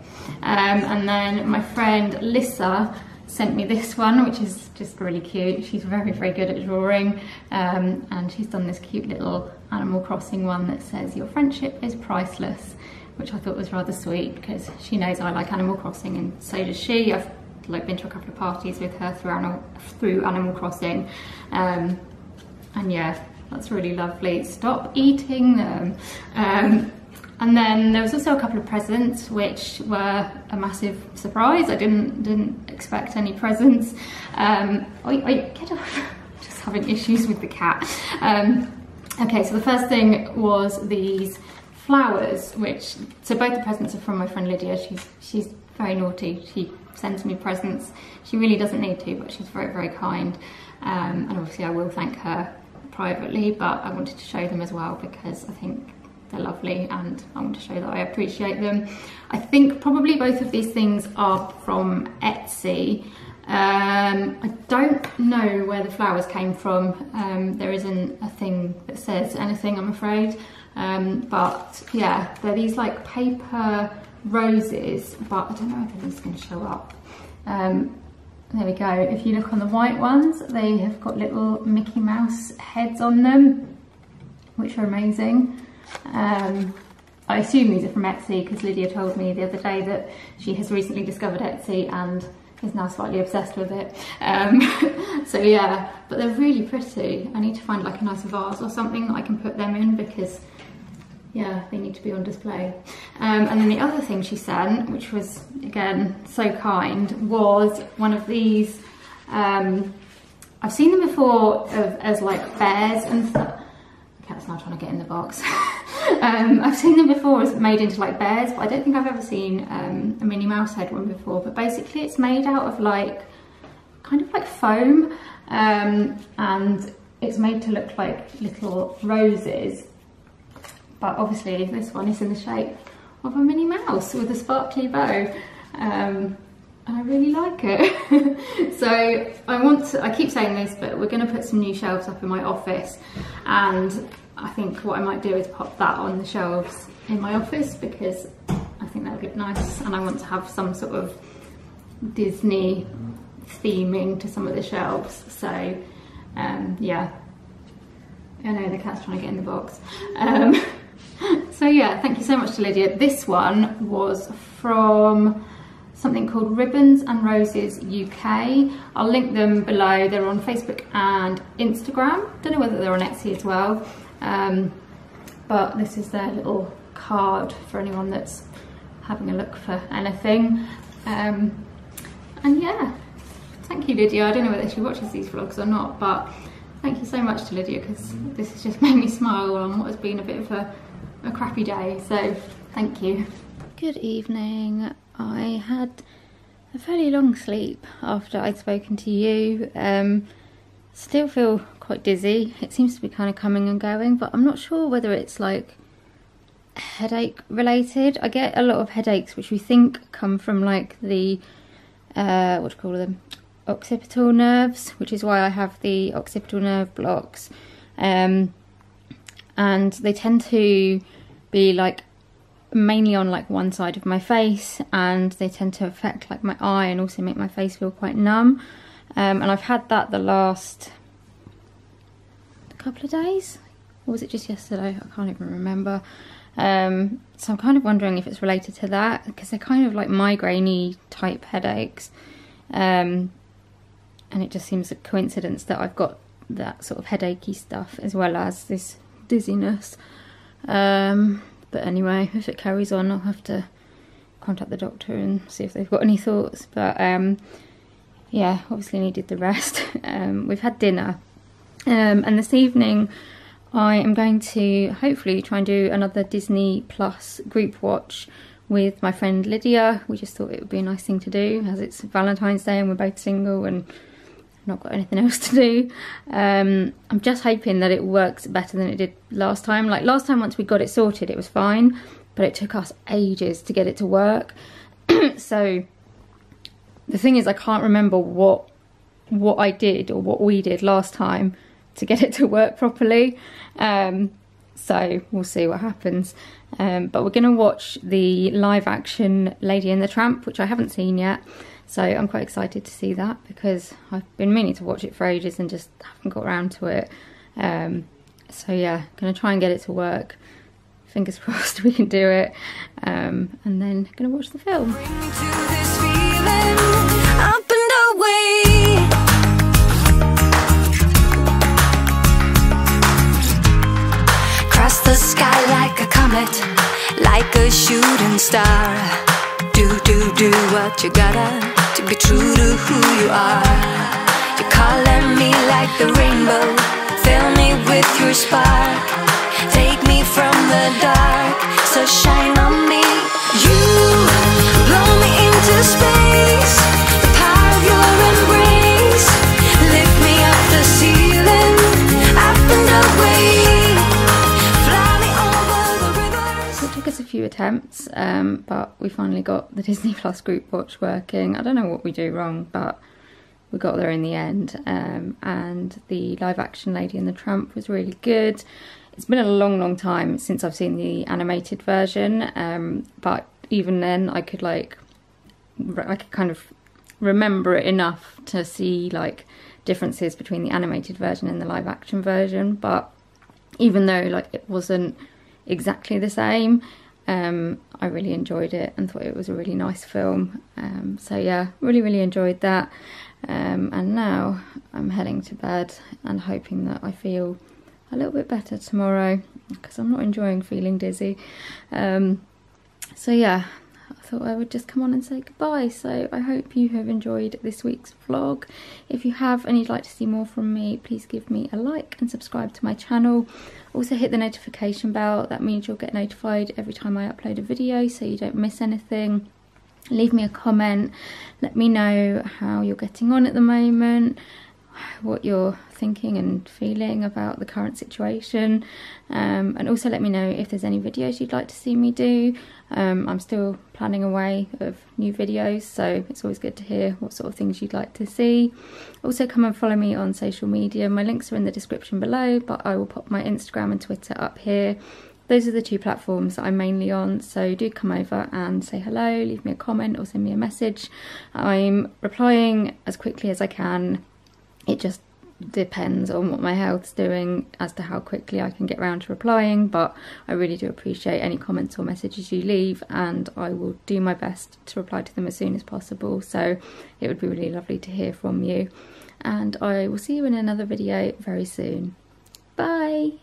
And then my friend Lissa sent me this one, which is just really cute. She's very, very good at drawing, and she's done this cute little Animal Crossing one that says, "Your friendship is priceless," which I thought was rather sweet because she knows I like Animal Crossing and so does she. I've like been to a couple of parties with her through Animal Crossing, and yeah, that's really lovely. Stop eating them. And then there was also a couple of presents which were a massive surprise. I didn't expect any presents. Get off. Just having issues with the cat. Okay, so the first thing was these flowers, so both the presents are from my friend Lydia. She's very naughty. She sends me presents. She really doesn't need to, but she's very, very kind. And obviously I will thank her privately, but I wanted to show them as well because I think they're lovely and I want to show that I appreciate them. I think probably both of these things are from Etsy. I don't know where the flowers came from. There isn't a thing that says anything, I'm afraid. But yeah, they're these like paper roses, but I don't know if this is going to show up. There we go. If you look on the white ones, they have got little Mickey Mouse heads on them, which are amazing. I assume these are from Etsy because Lydia told me the other day that she has recently discovered Etsy and is now slightly obsessed with it. So yeah, but they're really pretty. I need to find like a nice vase or something that I can put them in because yeah, they need to be on display. And then the other thing she sent, which was again so kind, was one of these. I've seen them before as like bears and stuff. The cat's now trying to get in the box. I've seen them before as made into like bears, but I don't think I've ever seen a Minnie Mouse head one before. But basically it's made out of like, kind of like foam, and it's made to look like little roses. But obviously this one is in the shape of a Minnie Mouse with a sparkly bow. And I really like it. So I keep saying this, but we're going to put some new shelves up in my office, and I think what I might do is pop that on the shelves in my office because I think that would look nice, and I want to have some sort of Disney theming to some of the shelves. So yeah, I know the cat's trying to get in the box. So yeah, thank you so much to Lydia. This one was from something called Ribbons and Roses UK. I'll link them below. They're on Facebook and Instagram. Don't know whether they're on Etsy as well. But this is their little card for anyone that's having a look for anything. And yeah, thank you Lydia. I don't know whether she watches these vlogs or not, but thank you so much to Lydia because this has just made me smile on what has been a bit of a crappy day, so thank you. Good evening. I had a fairly long sleep after I'd spoken to you. Still feel quite dizzy. It seems to be kind of coming and going, but I'm not sure whether it's like headache related. I get a lot of headaches which we think come from like the what do you call them, occipital nerves, which is why I have the occipital nerve blocks, and they tend to be like mainly on like one side of my face, and they tend to affect like my eye and also make my face feel quite numb, and I've had that the last couple of days, or was it just yesterday? I can't even remember. So I'm kind of wondering if it's related to that, because they're kind of like migraine-y type headaches, and it just seems a coincidence that I've got that sort of headachy stuff as well as this dizziness. But anyway, if it carries on, I'll have to contact the doctor and see if they've got any thoughts. But yeah, obviously needed the rest. We've had dinner, and this evening I am going to hopefully try and do another Disney Plus group watch with my friend Lydia. We just thought it would be a nice thing to do as it's Valentine's Day and we're both single and not got anything else to do. I'm just hoping that it works better than it did last time. Like last time, once we got it sorted, it was fine, but it took us ages to get it to work. So the thing is, I can't remember what I did or what we did last time to get it to work properly. So we'll see what happens. But we're going to watch the live action Lady and the Tramp, which I haven't seen yet. So I'm quite excited to see that, because I've been meaning to watch it for ages and just haven't got around to it. So yeah, gonna try and get it to work. Fingers crossed we can do it, and then gonna watch the film. Cross the sky like a comet, like a shooting star. Do what you gotta to be true to who you are. You're calling me like the rainbow, fill me with your spark. Take me from the dark, so shine on me. You blow me into space, the power of your embrace. Lift me up the ceiling, up and away. Fly me over the rivers. It took us a few attempts, but we finally got the Disney Plus group watch working. I don't know what we do wrong, but we got there in the end. And the live action Lady and the Tramp was really good. It's been a long time since I've seen the animated version, but even then I could kind of remember it enough to see like differences between the animated version and the live action version. But even though like it wasn't exactly the same, I really enjoyed it and thought it was a really nice film. So yeah, really enjoyed that. And now I'm heading to bed and hoping that I feel a little bit better tomorrow, because I'm not enjoying feeling dizzy. So yeah, I thought I would just come on and say goodbye. So I hope you have enjoyed this week's vlog. If you have and you'd like to see more from me, please give me a like and subscribe to my channel. Also hit the notification bell, that means you'll get notified every time I upload a video so you don't miss anything. Leave me a comment, let me know how you're getting on at the moment, what you're thinking and feeling about the current situation, and also let me know if there's any videos you'd like to see me do. I'm still planning away of new videos, so it's always good to hear what sort of things you'd like to see. Also come and follow me on social media. My links are in the description below, but I will pop my Instagram and Twitter up here. Those are the two platforms that I'm mainly on, so do come over and say hello, leave me a comment or send me a message. I'm replying as quickly as I can. It just depends on what my health's doing as to how quickly I can get around to replying, but I really do appreciate any comments or messages you leave, and I will do my best to reply to them as soon as possible. So it would be really lovely to hear from you, and I will see you in another video very soon. Bye!